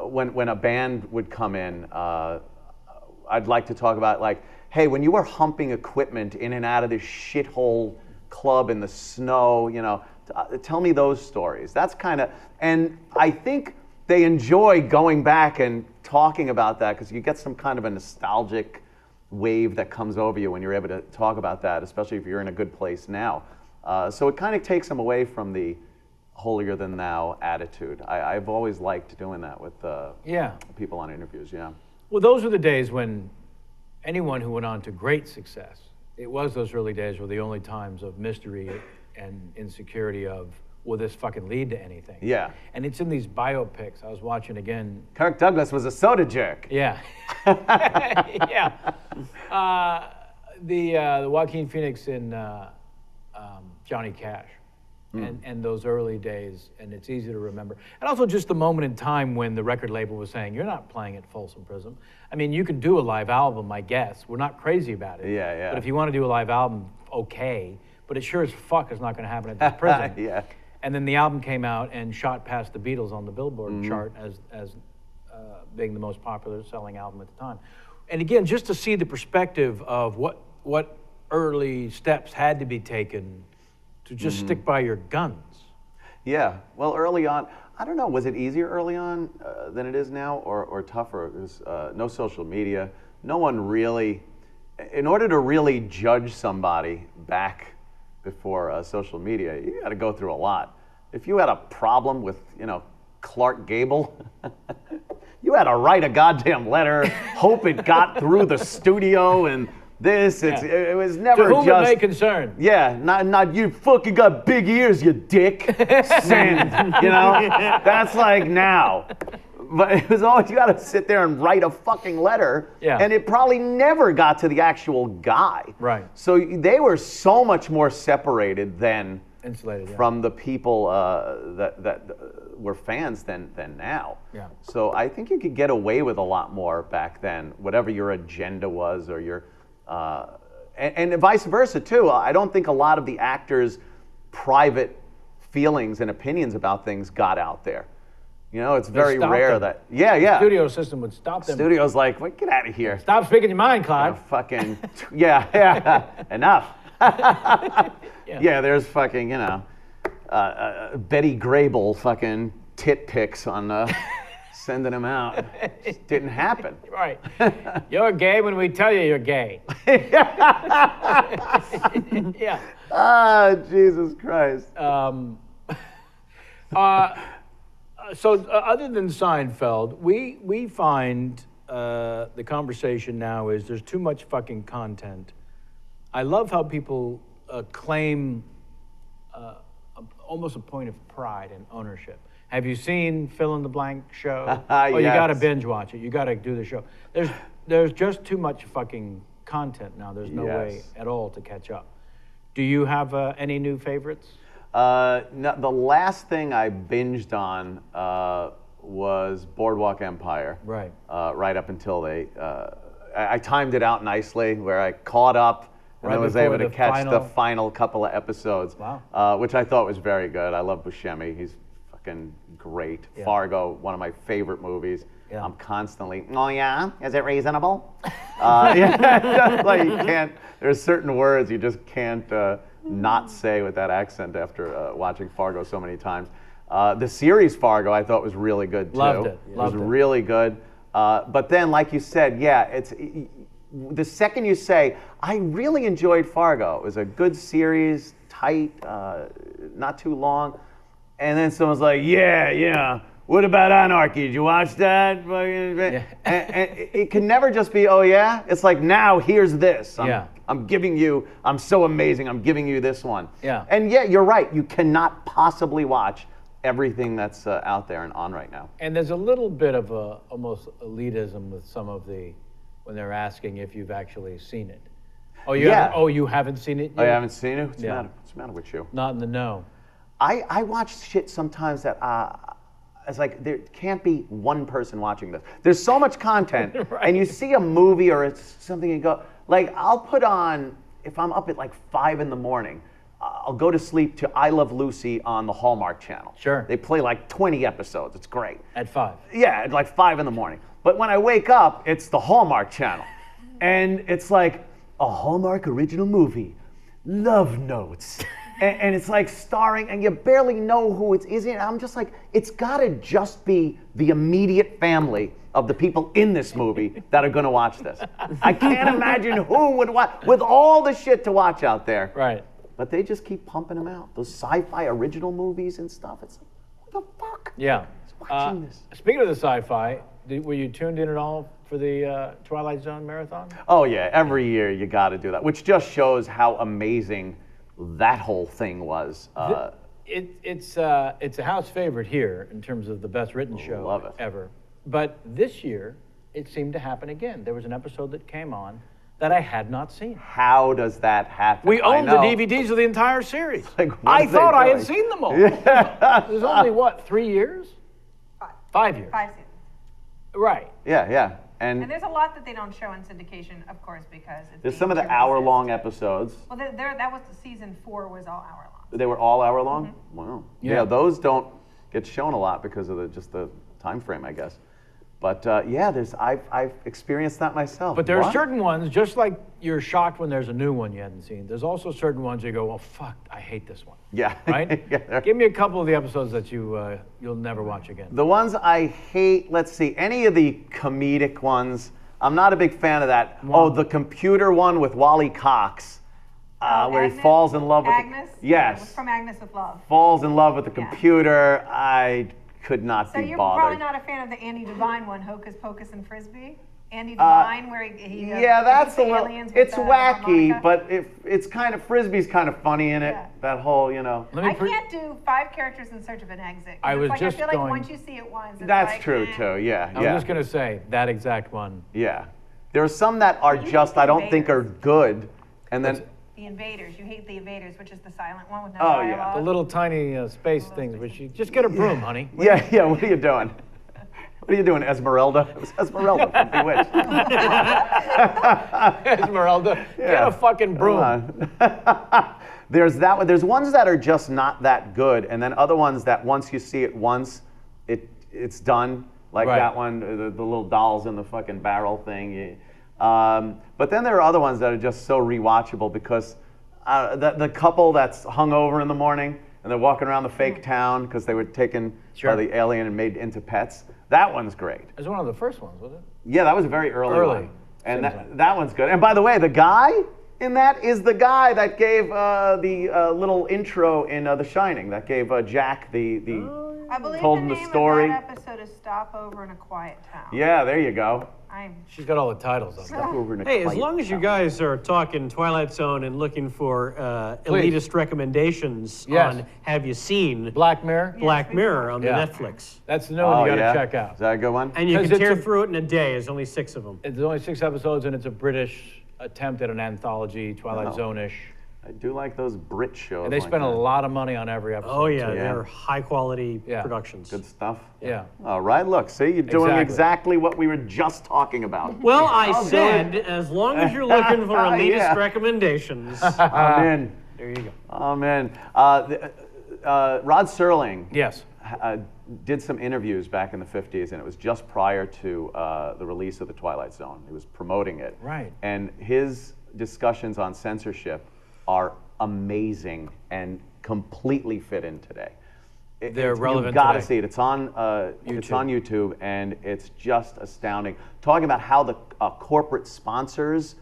When a band would come in, I'd like to talk about, like, hey, when you were humping equipment in and out of this shithole club in the snow, you know, tell me those stories. That's kind of, and I think they enjoy going back and talking about that, because you get some kind of a nostalgic wave that comes over you when you're able to talk about that, especially if you're in a good place now. So it kind of takes them away from the holier than thou attitude. I've always liked doing that with people on interviews, Well, those were the days when anyone who went on to great success, it was those early days were the only times of mystery and insecurity of, will this fucking lead to anything? Yeah. And it's in these biopics. I was watching again. Kirk Douglas was a soda jerk. Yeah. The Joaquin Phoenix in Johnny Cash. and those early days, and it's easy to remember. And also just the moment in time when the record label was saying, you're not playing at Folsom Prison. I mean, you can do a live album, I guess. We're not crazy about it. Yeah, yeah. But if you want to do a live album, okay. But it sure as fuck is not going to happen at this prison. Yeah. And then the album came out and shot past the Beatles on the Billboard chart as being the most popular selling album at the time. And again, just to see the perspective of what early steps had to be taken to just stick by your guns. Yeah, well, early on, I don't know, was it easier early on than it is now, or tougher? There's no social media. No one really, in order to really judge somebody back before social media, you got to go through a lot. If you had a problem with, Clark Gable, you had to write a goddamn letter, hope it got through the studio, and it was never to whom just. it may concern. Yeah, not you fucking got big ears, you dick. Send, That's like now. But it was always, you gotta sit there and write a fucking letter. Yeah. And it probably never got to the actual guy. Right. So they were so much more separated then Insulated, yeah. from the people that were fans than now. Yeah. So I think you could get away with a lot more back then, whatever your agenda was or your, and vice versa too. I don't think a lot of the actors' private feelings and opinions about things got out there. It's very rare that, The studio system would stop them. Studio's like, well, get out of here. Stop speaking your mind, Clyde. Fucking, enough. Yeah, there's fucking, Betty Grable fucking tit pics on sending them out. Just didn't happen. Right. You're gay when we tell you you're gay. Yeah. Ah, Jesus Christ. So other than Seinfeld, we find the conversation now is there's too much fucking content. I love how people claim almost a point of pride and ownership. Have you seen Fill in the Blank show? Oh, you got to binge watch it. You got to do the show. There's just too much fucking content now. There's no way at all to catch up. Do you have any new favorites? No, the last thing I binged on was Boardwalk Empire. Right. Right up until I timed it out nicely, where I caught up and Right then was before able to the catch the final- final couple of episodes. Wow. Which I thought was very good. I love Buscemi. He's fucking great. Yeah. Fargo, one of my favorite movies. Yeah. I'm constantly, oh yeah, is it reasonable? Yeah, like you can't. There's certain words you just can't not say with that accent after watching Fargo so many times. The series Fargo I thought was really good too. Loved it. It was really good. But then, like you said, yeah, it's the second you say, I really enjoyed Fargo. It was a good series, tight, not too long. And then someone's like, yeah, what about Anarchy? Did you watch that? Yeah. And it can never just be, oh yeah? It's like, now here's this. I'm giving you, I'm so amazing, I'm giving you this one. Yeah. And yeah, you're right, you cannot possibly watch everything that's out there and on right now. And there's a little bit of almost elitism with some of when they're asking if you've actually seen it. Oh, you haven't seen it yet? Oh, you haven't seen it? What's the Yeah. matter? What's the matter with you? Not in the know. I watch shit sometimes that it's like there can't be one person watching this. There's so much content, Right. and you see a movie or it's something and go, like I'll put on, if I'm up at like 5 in the morning, I'll go to sleep to I Love Lucy on the Hallmark Channel. Sure. They play like 20 episodes. It's great. At 5. Yeah, at like 5 in the morning. But when I wake up, it's the Hallmark Channel. And it's like a Hallmark original movie, Love Notes. And it's like starring, and you barely know who it is. And I'm just like, it's gotta just be the immediate family of the people in this movie that are gonna watch this. I can't imagine who would watch, with all the shit to watch out there. Right. But they just keep pumping them out. Those sci-fi original movies and stuff. It's like, what the fuck? Yeah. Watching this. Speaking of the sci-fi, were you tuned in at all for the Twilight Zone marathon? Oh yeah, every year you gotta do that, which just shows how amazing that whole thing was. It's a house favorite here in terms of the best written show Love it. ever. But this year, it seemed to happen again. There was an episode that came on that I had not seen. How does that happen? We I owned the know. DVDs of the entire series. Like, what I are they thought I had doing? seen them all. There's only, what, 3 years? 5 years. 5 seasons. Right. Yeah. And there's a lot that they don't show in syndication, of course, because it's There's being some of the serviced. hour-long episodes. Well, that was the season 4 was all hour long. They were all hour-long? Mm-hmm. Wow. Yeah. Yeah, those don't get shown a lot because of just the time frame, I guess. But I've experienced that myself. But there are What? certain ones, just like you're shocked when there's a new one you hadn't seen, there's also certain ones you go, well, fuck, I hate this one. Yeah. Right? Yeah. Give me a couple of the episodes that you'll never watch again. The ones I hate, let's see, any of the comedic ones, I'm not a big fan of that. Wow. Oh, the computer one with Wally Cox, where he Agnes? falls in love with Agnes? Yes. It was from Agnes with Love. Falls in love with the Yeah. computer. I could not So be you're bothered. probably not a fan of the Andy Devine one, Hocus Pocus and Frisbee? Andy Devine, where he Yeah, that's beats a the little. aliens with It's the wacky, harmonica. but it's kind of Frisbee's kind of funny in it. Yeah. That whole, you know. Let me I pre- can't do 5 characters in search of an exit. 'Cause I it's was like, just I feel like going- once you see it once, it's That's like, true eh. too. Yeah, I was yeah, just going to say, that exact one. yeah. There are some that are You just hate I the don't think are invaders. good, and then The Invaders. You hate the Invaders, which is the silent one with no Oh, yeah. dialogue. The little tiny space things, which you just get a broom, honey. yeah. What are you doing? What are you doing, Esmeralda? It was Esmeralda from Bewitched. Esmeralda, get Yeah. a fucking broom. Come on. There's that one. There's ones that are just not that good, and then other ones that once you see it once, it's done. Like Right. that one, the little dolls in the fucking barrel thing. But then there are other ones that are just so rewatchable because the couple that's hungover in the morning and they're walking around the fake town because they were taken Sure. by the alien and made into pets. That one's great. It was one of the first ones, wasn't it? Yeah, that was a very early Early. one. And Seems that, like. that one's good. And by the way, the guy in that is the guy that gave the little intro in The Shining, that gave Jack the I believe told the him the name story. of that episode is Stopover in a Quiet Town. Yeah, there you go. She's got all the titles on there. Over in a Hey, as quiet long as you town. guys are talking Twilight Zone and looking for Please. elitist recommendations Yes. on Have You Seen Black Mirror? Black we Mirror on Yeah. the Netflix. That's the new one you got to yeah? check out. Is that a good one? And you 'Cause can it's tear a- through it in a day. There's only 6 of them. It's only 6 episodes, and it's a British attempt at an anthology, Twilight Oh. Zone-ish. I do like those Brit shows. And they like spend a that. lot of money on every episode. Oh, yeah, too. they're high quality Yeah. productions. Good stuff. Yeah. All right, look, see, you're doing Exactly. exactly what we were just talking about. Well, I Oh, said, good. as long as you're looking for elitist Yeah. recommendations. I'm in. There you go. I'm in. Rod Serling Yes. did some interviews back in the 50s, and it was just prior to the release of The Twilight Zone. He was promoting it. Right. And his discussions on censorship are amazing and completely fit in today. They're relevant You've got to today. see it. It's on YouTube, and it's just astounding. Talking about how the corporate sponsors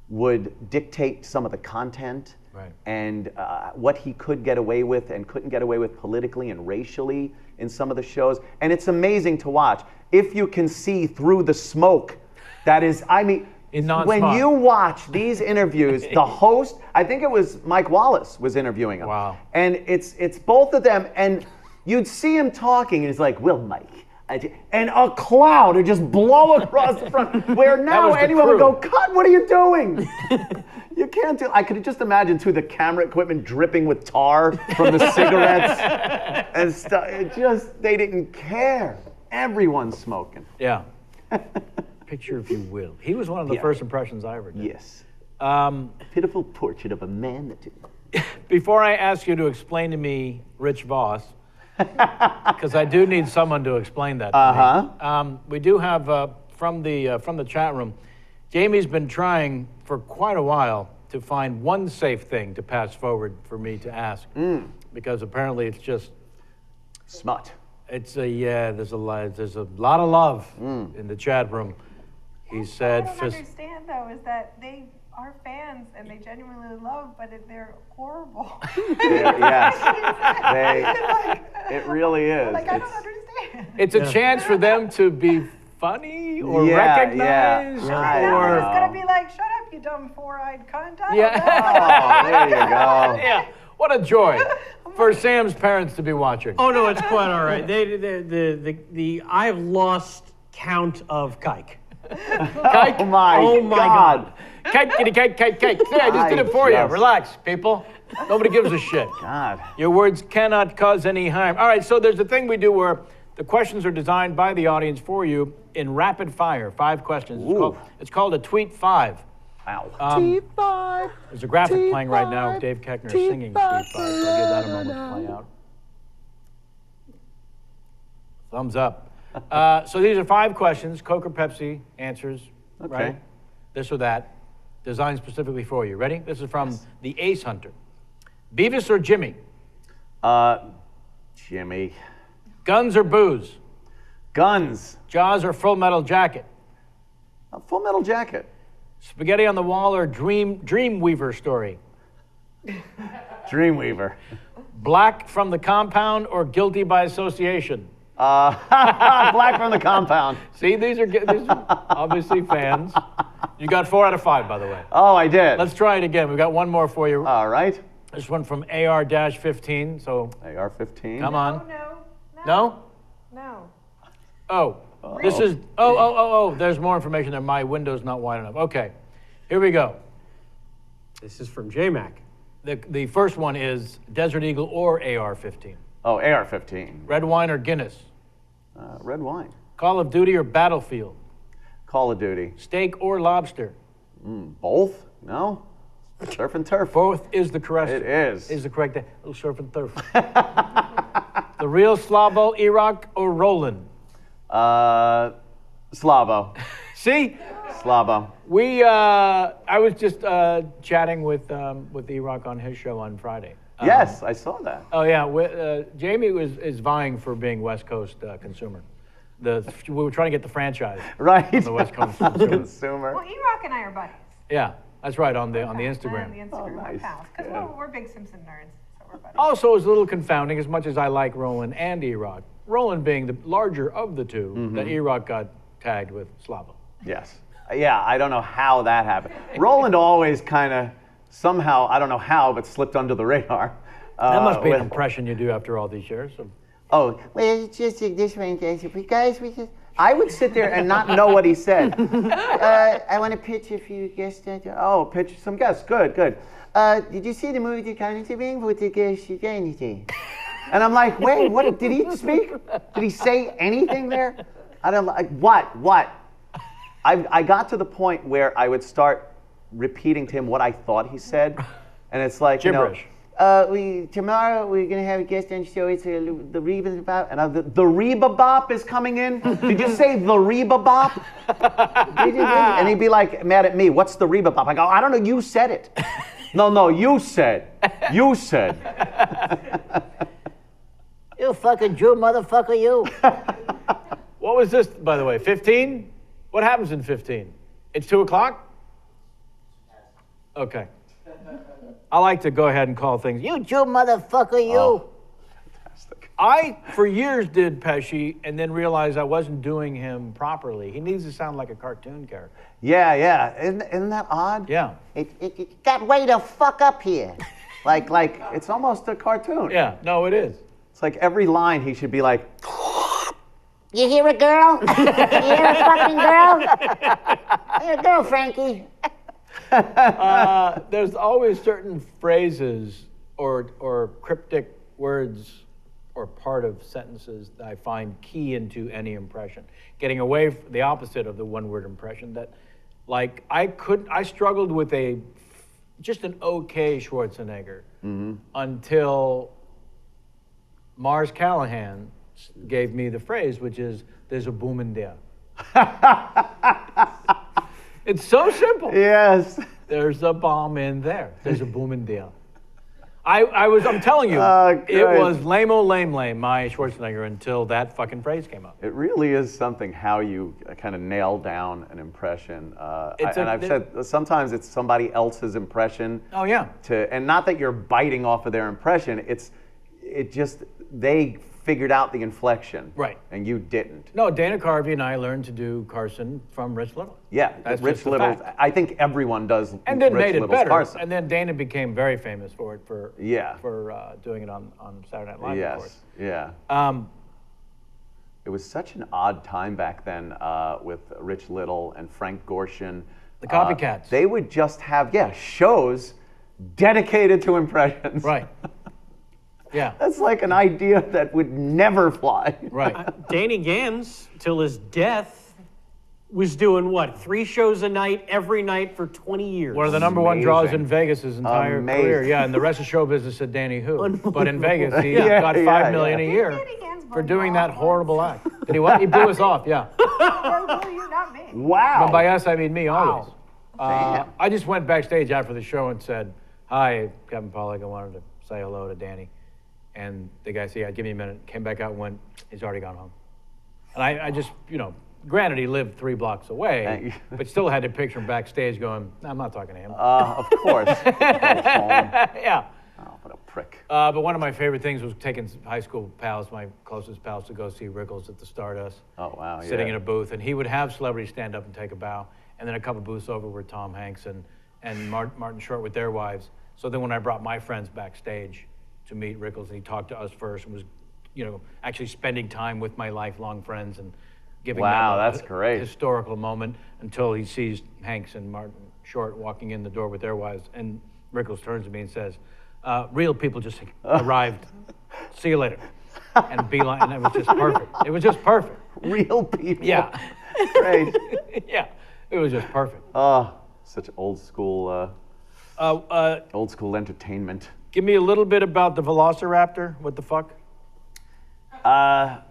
would dictate some of the content, Right. and what he could get away with and couldn't get away with politically and racially in some of the shows. And it's amazing to watch. If you can see through the smoke, that is, I mean, In when non-smog. you watch these interviews, the host, I think it was Mike Wallace was interviewing him. Wow. And it's both of them, and you'd see him talking, and he's like, well, Mike, and a cloud would just blow across the front, where now was the anyone would crew. go, cut, what are you doing? You can't do, I could just imagine, too, the camera equipment dripping with tar from the cigarettes and stuff. It just, they didn't care. Everyone's smoking. Yeah. Picture, if you will. He was one of the Yeah. first impressions I ever did. Yes. A pitiful portrait of a man that... Before I ask you to explain to me Rich Voss, because I do need someone to explain that to me. We do have, from the chat room, Jamie's been trying for quite a while to find one safe thing to pass forward for me to ask, because apparently it's just, Smut. it's a, there's a lot of love in the chat room. He said, What I don't understand, though, is that they are fans and they genuinely love, but they're horrible. Yes. It really is. Like, I It's- don't understand. it's a chance for them to be funny or Yeah, recognized yeah. I I know, or... it's gonna be like, shut up, you dumb four-eyed cunt. I don't Yeah. know. Oh, there you go. Yeah, what a joy for Sam's parents to be watching. Oh, no, it's quite all right. I've lost count of kike. Kike? Oh my Oh my God. Cake, kitty, cake, cake, cake. See, I just did it for you. Relax, people. Nobody gives a shit. God. Your words cannot cause any harm. All right, so there's a thing we do where the questions are designed by the audience for you in rapid fire. 5 questions. It's called a Tweet 5. Wow. Tweet 5. There's a graphic playing right now of Dave Keckner singing Tweet 5. So I'll give that a moment to play out. Thumbs up. So these are 5 questions, Coke or Pepsi answers, right? This or that, designed specifically for you. Ready? This is from the Ace Hunter. Beavis or Jimmy? Jimmy. Guns or booze? Guns. Jaws or Full Metal Jacket? A Full Metal Jacket. Spaghetti on the Wall or Dreamweaver Story? Dreamweaver. Black from the Compound or Guilty by Association? Black from the Compound. See, these are obviously fans. You got 4 out of 5, by the way. Oh, I did. Let's try it again. We've got one more for you. All right. This one from AR-15. So AR-15. come on. No. Oh, this is. Oh. There's more information there. My window's not wide enough. Okay, here we go. This is from J-Mac. The first one is Desert Eagle or AR-15. Oh, AR-15. Red wine or Guinness? Red wine. Call of Duty or Battlefield? Call of Duty. Steak or lobster? Both? No? Surf and turf. Both is the correct. It is. Is the correct. Little surf and turf. The real Slavo, Iraq or Roland? Slavo. See? Slavo. I was just chatting with Iraq on his show on Friday. Yes, I saw that. Oh yeah, Jamie is vying for being West Coast consumer. We were trying to get the franchise. Right. On the West Coast On the consumer. consumer. Well, Iraq and I are buddies. Yeah, that's right on the Instagram. On the Instagram, Oh, nice. because Yeah. we're big Simpson nerds, so we're buddies. Also, it's a little confounding as much as I like Roland and Iraq. Roland being the larger of the two, that Iraq got tagged with Slavo. Yes. Yeah, I don't know how that happened. Roland always kind of somehow, I don't know how, but slipped under the radar. That must be an impression you do after all these years. Oh, well, it's just this one, guys. I would sit there and not know what he said. I want to pitch a few guests. Oh, pitch some guests. Good. Did you see the movie The Carnage Ring with the guest? And I'm like, wait, what? Did he speak? Did he say anything there? I don't like, what? I got to the point where I would start repeating to him what I thought he said. And it's like, gibberish. Tomorrow we're gonna have a guest on the show. It's the Reba Bop. And the Reba Bop is coming in? Did you say the Reba Bop? And he'd be like mad at me. What's the Reba Bop? I go, I don't know. You said it. No, you said. You said. You fucking Jew motherfucker, you. What was this, by the way? 15? What happens in 15? It's 2 o'clock? Okay. I like to go ahead and call things. You Jew motherfucker, you. Oh, fantastic. I, for years, did Pesci and then realized I wasn't doing him properly. He needs to sound like a cartoon character. Yeah. Isn't that odd? Yeah. It got way the fuck up here. Like it's almost a cartoon. Yeah, no, it is. It's like every line he should be like, You hear a girl? You hear a fucking girl? You hear a girl, Frankie? There's always certain phrases or cryptic words or part of sentences that I find key into any impression. Getting away from the opposite of the one-word impression that, like, I struggled with just an okay Schwarzenegger until Mars Callahan gave me the phrase, which is, there's a boom in there. It's so simple. yes. There's a bomb in there. There's a boom in there. I'm telling you, it was lame-o lame, my Schwarzenegger, until that fucking phrase came up. It really is something how you kind of nail down an impression. I've said sometimes it's somebody else's impression. Oh yeah. And not that you're biting off of their impression. They figured out the inflection. Right. And you didn't. No, Dana Carvey and I learned to do Carson from Rich Little. Yeah, That's Rich just a Little. fact. I think everyone does. And then Rich made it Little's better. Carson. And then Dana became very famous for it for doing it on Saturday Night Live, of course. Yeah. It was such an odd time back then with Rich Little and Frank Gorshin. The copycats. They would just have, shows dedicated to impressions. Right. Yeah. That's like an idea that would never fly. Right. Danny Gans, till his death, was doing what? 3 shows a night, every night for 20 years. One of the number one draws Amazing. in Vegas his entire Amazing. career. Yeah, and the rest of show business said Danny Who. But in Vegas, he Yeah, got yeah, $5 million yeah. a year Danny Gans for blew doing you that off horrible act. Did he what? He blew us off, yeah. No, you, not me. Wow. But by us, I mean me always. Damn. I just went backstage after the show and said, "Hi, Kevin Pollak. I wanted to say hello to Danny." And the guy said, "Yeah, give me a minute." Came back out and went, "He's already gone home." And I just, granted he lived 3 blocks away, but still had to picture him backstage going, "I'm not talking to him." Of course. Yeah. Oh, what a prick. But one of my favorite things was taking high school pals, my closest pals, to go see Rickles at the Stardust. Oh, wow, Sitting yeah. in a booth, and he would have celebrities stand up and take a bow, and then a couple booths over were Tom Hanks and Martin Short with their wives. So then when I brought my friends backstage to meet Rickles, and he talked to us first and was, actually spending time with my lifelong friends and giving Wow, them that's great. historical moment until he sees Hanks and Martin Short walking in the door with their wives, and Rickles turns to me and says, "Real people just arrived. See you later." And beeline, and it was just perfect. It was just perfect. Real people. Yeah. Great. Yeah. It was just perfect. Oh, such old school entertainment. Give me a little bit about the Velociraptor. What the fuck? I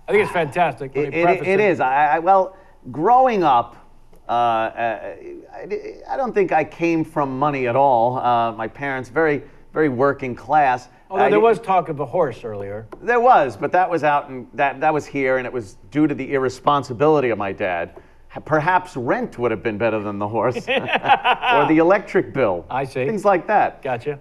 think it's fantastic. Let me preface It is. Well, growing up, I don't think I came from money at all. My parents, very, very working class. Although there was talk of a horse earlier. There was, but that was out in that was here, and it was due to the irresponsibility of my dad. Perhaps rent would have been better than the horse, or the electric bill. I see. Things like that. Gotcha.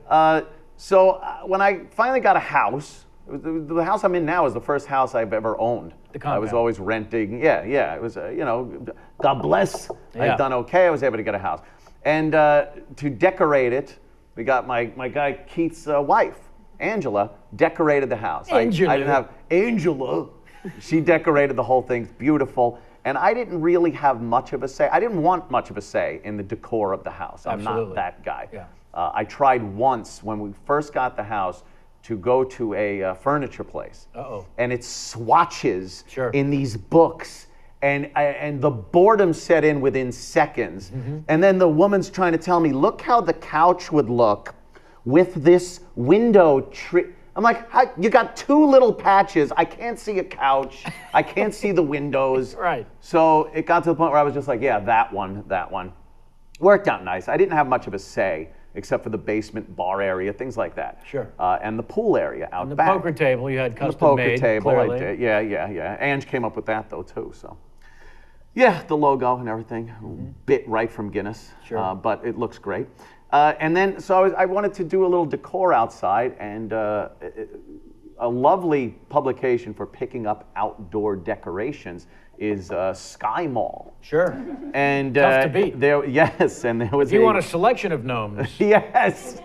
So when I finally got a house, the house I'm in now is the first house I've ever owned. The I was compound. always renting. Yeah. It was, God bless. Yeah. I'd done okay. I was able to get a house. And to decorate it, we got my guy Keith's wife, Angela, decorated the house. Angela. I didn't have Angela. She decorated the whole thing. It's beautiful. And I didn't really have much of a say. I didn't want much of a say in the decor of the house. I'm Absolutely. not that guy. Yeah. I tried once when we first got the house to go to a furniture place. Uh-oh. And it swatches Sure. in these books. And the boredom set in within seconds. Mm-hmm. And then the woman's trying to tell me, look how the couch would look with this window tree. I'm like, you got 2 little patches. I can't see a couch. I can't see the windows. Right. So it got to the point where I was just like, yeah, that one. Worked out nice. I didn't have much of a say, except for the basement bar area, things like that. Sure. And the pool area out And the back. poker table you had The custom poker made. table, clearly. I did. Yeah. Ange came up with that though too. So, yeah, the logo and everything, bit right from Guinness. Sure. But it looks great. And then, so I wanted to do a little decor outside, and a lovely publication for picking up outdoor decorations is Sky Mall. Sure. And Tough to beat. and there was. If you want a selection of gnomes, Yes.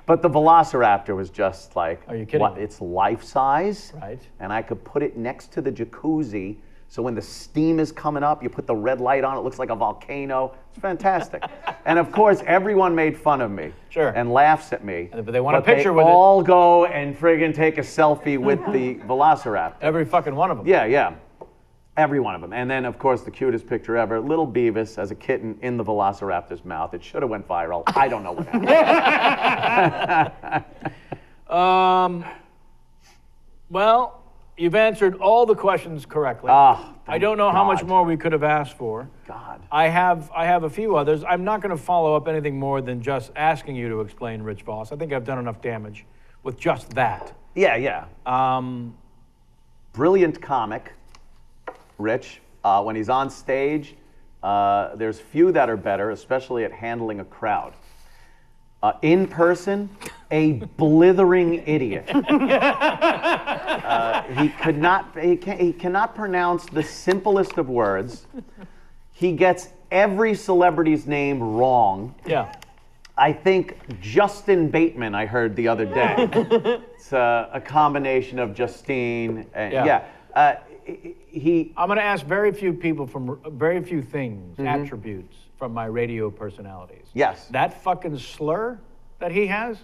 But the Velociraptor was just like, Are you kidding me? It's life size. Right. And I could put it next to the jacuzzi. So when the steam is coming up, you put the red light on, it looks like a volcano. It's fantastic. And of course, everyone made fun of me. Sure. And laughs at me. But they want a picture with it. They all go and friggin' take a selfie with the Velociraptor. every fucking one of them. Yeah. Every one of them. And then, of course, the cutest picture ever, little Beavis as a kitten in the Velociraptor's mouth. It should have went viral. I don't know what happened. Well, you've answered all the questions correctly. Ah, I don't know how much God. more we could have asked for. God. I have a few others. I'm not going to follow up anything more than just asking you to explain Rich Voss. I think I've done enough damage with just that. Yeah. Brilliant comic, Rich. When he's on stage, there's few that are better, especially at handling a crowd. In person, a blithering idiot. He cannot pronounce the simplest of words. He gets every celebrity's name wrong. Yeah. I think Justin Bateman, I heard the other day. It's a combination of Justine and Yeah. I'm going to ask very few people from very few things, attributes from my radio personalities. Yes. That fucking slur that he has,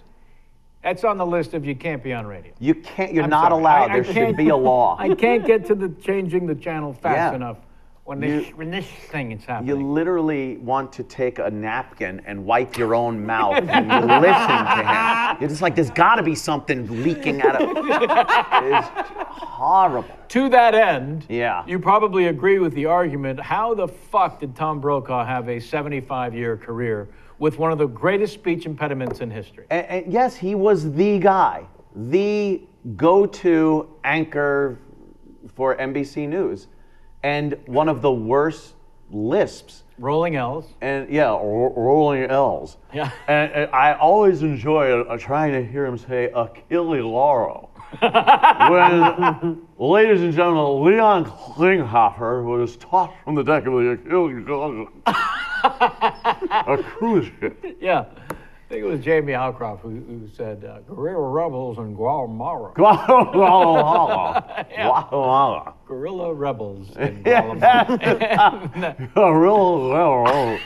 that's on the list of you can't be on radio. You can't. You're I'm not sorry. allowed. I There should be a law. I can't get to the changing the channel fast Yeah. enough when this thing is You happening. literally want to take a napkin and wipe your own mouth when you listen to him. You're just like, there's got to be something leaking out of it. It's horrible. To that end, Yeah. you probably agree with the argument, how the fuck did Tom Brokaw have a 75-year career with one of the greatest speech impediments in history? And yes, he was the guy, the go-to anchor for NBC News, and one of the worst lisps. Rolling L's. And yeah, rolling L's. Yeah. And I always enjoy trying to hear him say Achille Lauro. When, ladies and gentlemen, Leon Klinghoffer was tossed from the deck of the Achille Lauro. A cruise ship. Yeah. I think it was Jamie Alcroft who said, guerrilla rebels in Guatemala. Guatemala. Guatemala. Guerrilla rebels in Guatemala. Guerrilla.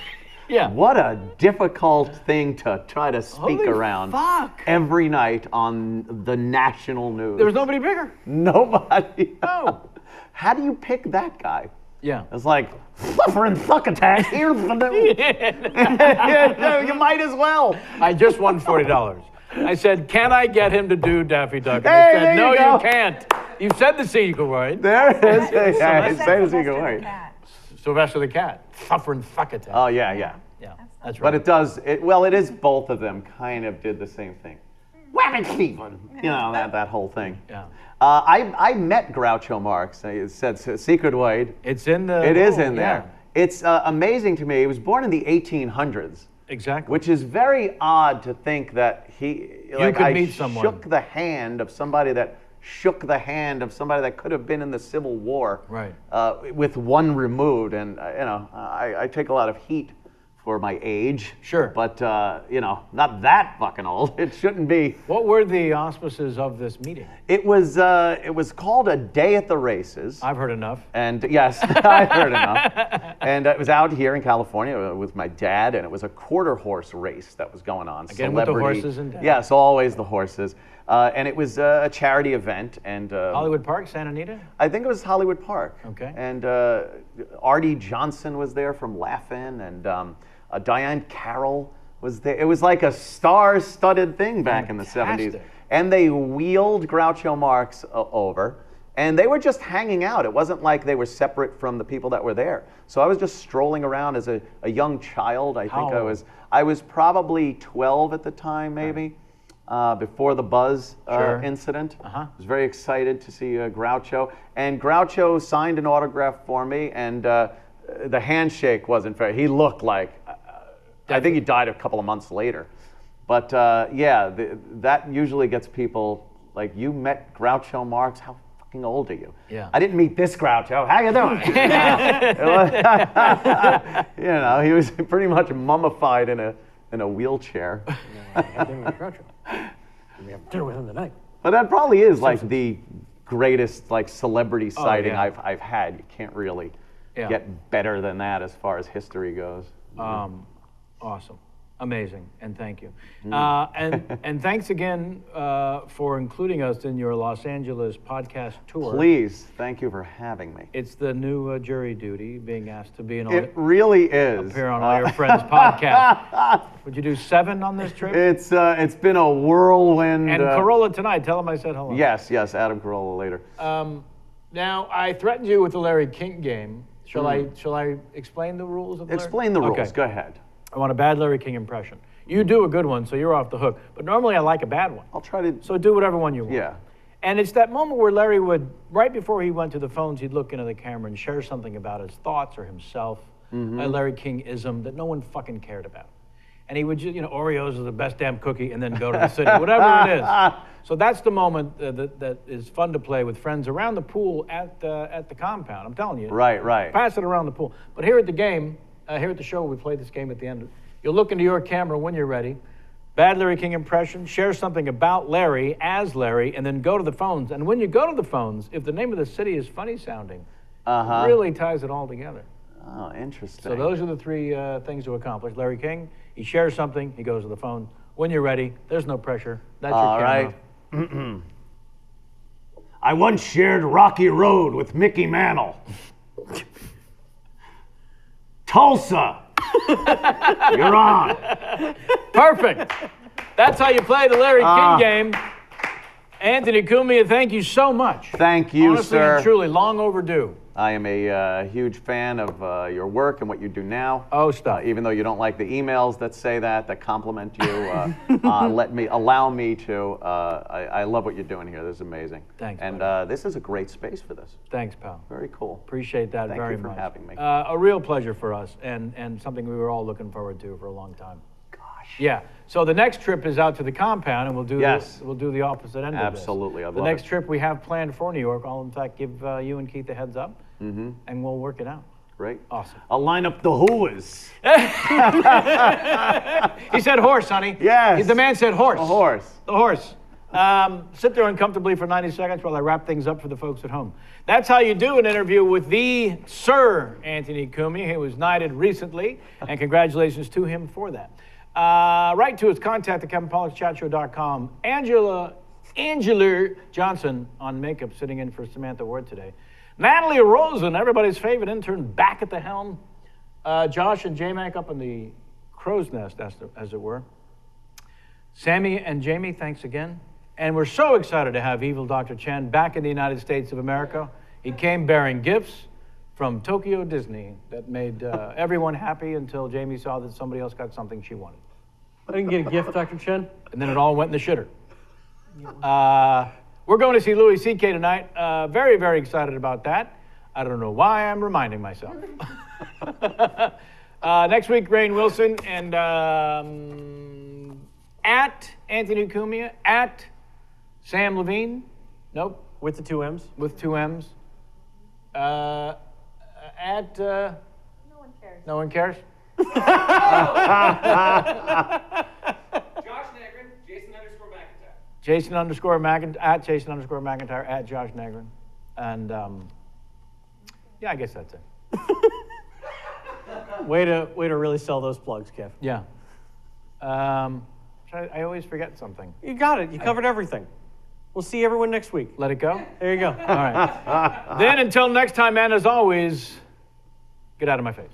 Yeah. What a difficult thing to try to speak Holy around fuck. every night on the national news. There was nobody bigger. Nobody. No. How do you pick that guy? Yeah. It's like, suffering succotash, here's the news. You might as well. I just won $40. I said, can I get him to do Daffy Duck? And Hey, he said, there no, you go. you can't. You said the secret word. There it is. Yeah, That's it's same as you Sylvester can the wait. cat. Sylvester the cat. Suffering fuckattack. Oh, yeah. Yeah, that's right. But it does, it is both of them kind of did the same thing. Wham it, Cleveland. You know, that whole thing. Yeah. I met Groucho Marx. It said Secret Wade. It's in the... It is oh, in there. It's amazing to me. He was born in the 1800s. Exactly. Which is very odd to think that could meet someone. shook the hand of somebody that shook the hand of somebody that could have been in the Civil War. Right. With one removed. And, I take a lot of heat for my age. Sure. But, not that fucking old. It shouldn't be. What were the auspices of this meeting? It was called A Day at the Races. I've heard enough. And yes, I've heard enough. And it was out here in California with my dad, and it was a quarter horse race that was going on. Again, with the horses and dad. Yes, always the horses. And it was a charity event. And Hollywood Park, Santa Anita? I think it was Hollywood Park. Okay. And Artie Johnson was there from Laugh-In, and Diane Carroll was there. It was like a star-studded thing back in the 70s. Fantastic. And they wheeled Groucho Marx over, and they were just hanging out. It wasn't like they were separate from the people that were there. So I was just strolling around as a young child. I think I was probably 12 at the time, maybe, before the Buzz incident. I was very excited to see Groucho. And Groucho signed an autograph for me, and the handshake wasn't fair. He looked like, I think he died a couple of months later. But that usually gets people like, you met Groucho Marx? How fucking old are you? Yeah. I didn't meet this Groucho. How you doing? He was pretty much mummified in a wheelchair. I had dinner with Groucho. We have dinner with him tonight. But that probably is like the greatest like celebrity sighting yeah. I've had. You can't really get better than that as far as history goes. Awesome. Amazing, and thank you. And thanks again for including us in your Los Angeles podcast tour. Please, thank you for having me. It's the new jury duty, being asked to be in all It really is. appear on all your friends' podcasts. Would you do 7 on this trip? It's been a whirlwind. And Corolla tonight, tell him I said hello. Yes, Adam Carolla later. Now, I threatened you with the Larry King game. Shall I explain the rules of the Explain the rules. Okay. Go ahead. I want a bad Larry King impression. You do a good one, so you're off the hook. But normally I like a bad one. I'll try to. So do whatever one you want. Yeah. And it's that moment where Larry would, right before he went to the phones, he'd look into the camera and share something about his thoughts or himself, a Larry King-ism that no one fucking cared about. And he would just, Oreos are the best damn cookie, and then go to the city, whatever it is. So that's the moment that is fun to play with friends around the pool at the compound. I'm telling you. Right. Pass it around the pool. But here at the game, here at the show, we play this game at the end. You'll look into your camera when you're ready. bad Larry King impression, share something about Larry as Larry, and then go to the phones. And when you go to the phones, if the name of the city is funny sounding, it really ties it all together. Oh, interesting. So those are the three things to accomplish. Larry King, he shares something, he goes to the phone. When you're ready, there's no pressure. That's your camera. Right. I once shared Rocky Road with Mickey Mantle. Tulsa. You're on. Perfect. That's how you play the Larry King game. Anthony Cumia, thank you so much. Thank you, Honestly sir. and truly, long overdue. I am a huge fan of your work and what you do now. Oh, stop. Even though you don't like the emails that say that compliment you, allow me to. I love what you're doing here. This is amazing. Thanks, and this is a great space for this. Thanks, pal. Very cool. Appreciate that very much. Thank you for having me. A real pleasure for us, and something we were all looking forward to for a long time. Gosh. Yeah. So the next trip is out to the compound, and we'll do we'll do the opposite end Absolutely. of this. The next trip we have planned for New York. I'll in fact give you and Keith a heads up, and we'll work it out. Great. Awesome. I'll line up the whoas. He said horse, honey. Yes. The man said horse. A horse. The horse. Sit there uncomfortably for 90 seconds while I wrap things up for the folks at home. That's how you do an interview with the Sir Anthony Cumia. He was knighted recently, and congratulations to him for that. Write to us, contact at KevinPollock'sChatShow.com. Angela Johnson on makeup, sitting in for Samantha Ward today. Natalie Rosen, everybody's favorite intern, back at the helm. Josh and J-Mac up in the crow's nest, as it were. Sammy and Jamie, thanks again. And we're so excited to have Evil Dr. Chen back in the United States of America. He came bearing gifts from Tokyo Disney that made everyone happy until Jamie saw that somebody else got something she wanted. I didn't get a gift, Dr. Chen. And then it all went in the shitter. We're going to see Louis C.K. tonight. Very, very excited about that. I don't know why I'm reminding myself. Next week, Rainn Wilson and at Anthony Cumia, at Sam Levine. Nope. With the 2 M's? With 2 M's. At... No one cares. No one cares? Josh Negrin, Jason_McIntyre. At Jason_McIntyre, at Josh Negrin. And, yeah, I guess that's it. Way to really sell those plugs, Kev. Yeah. I always forget something. You got it. You covered everything. We'll see everyone next week. Let it go? There you go. All right. Then until next time, and as always, get out of my face.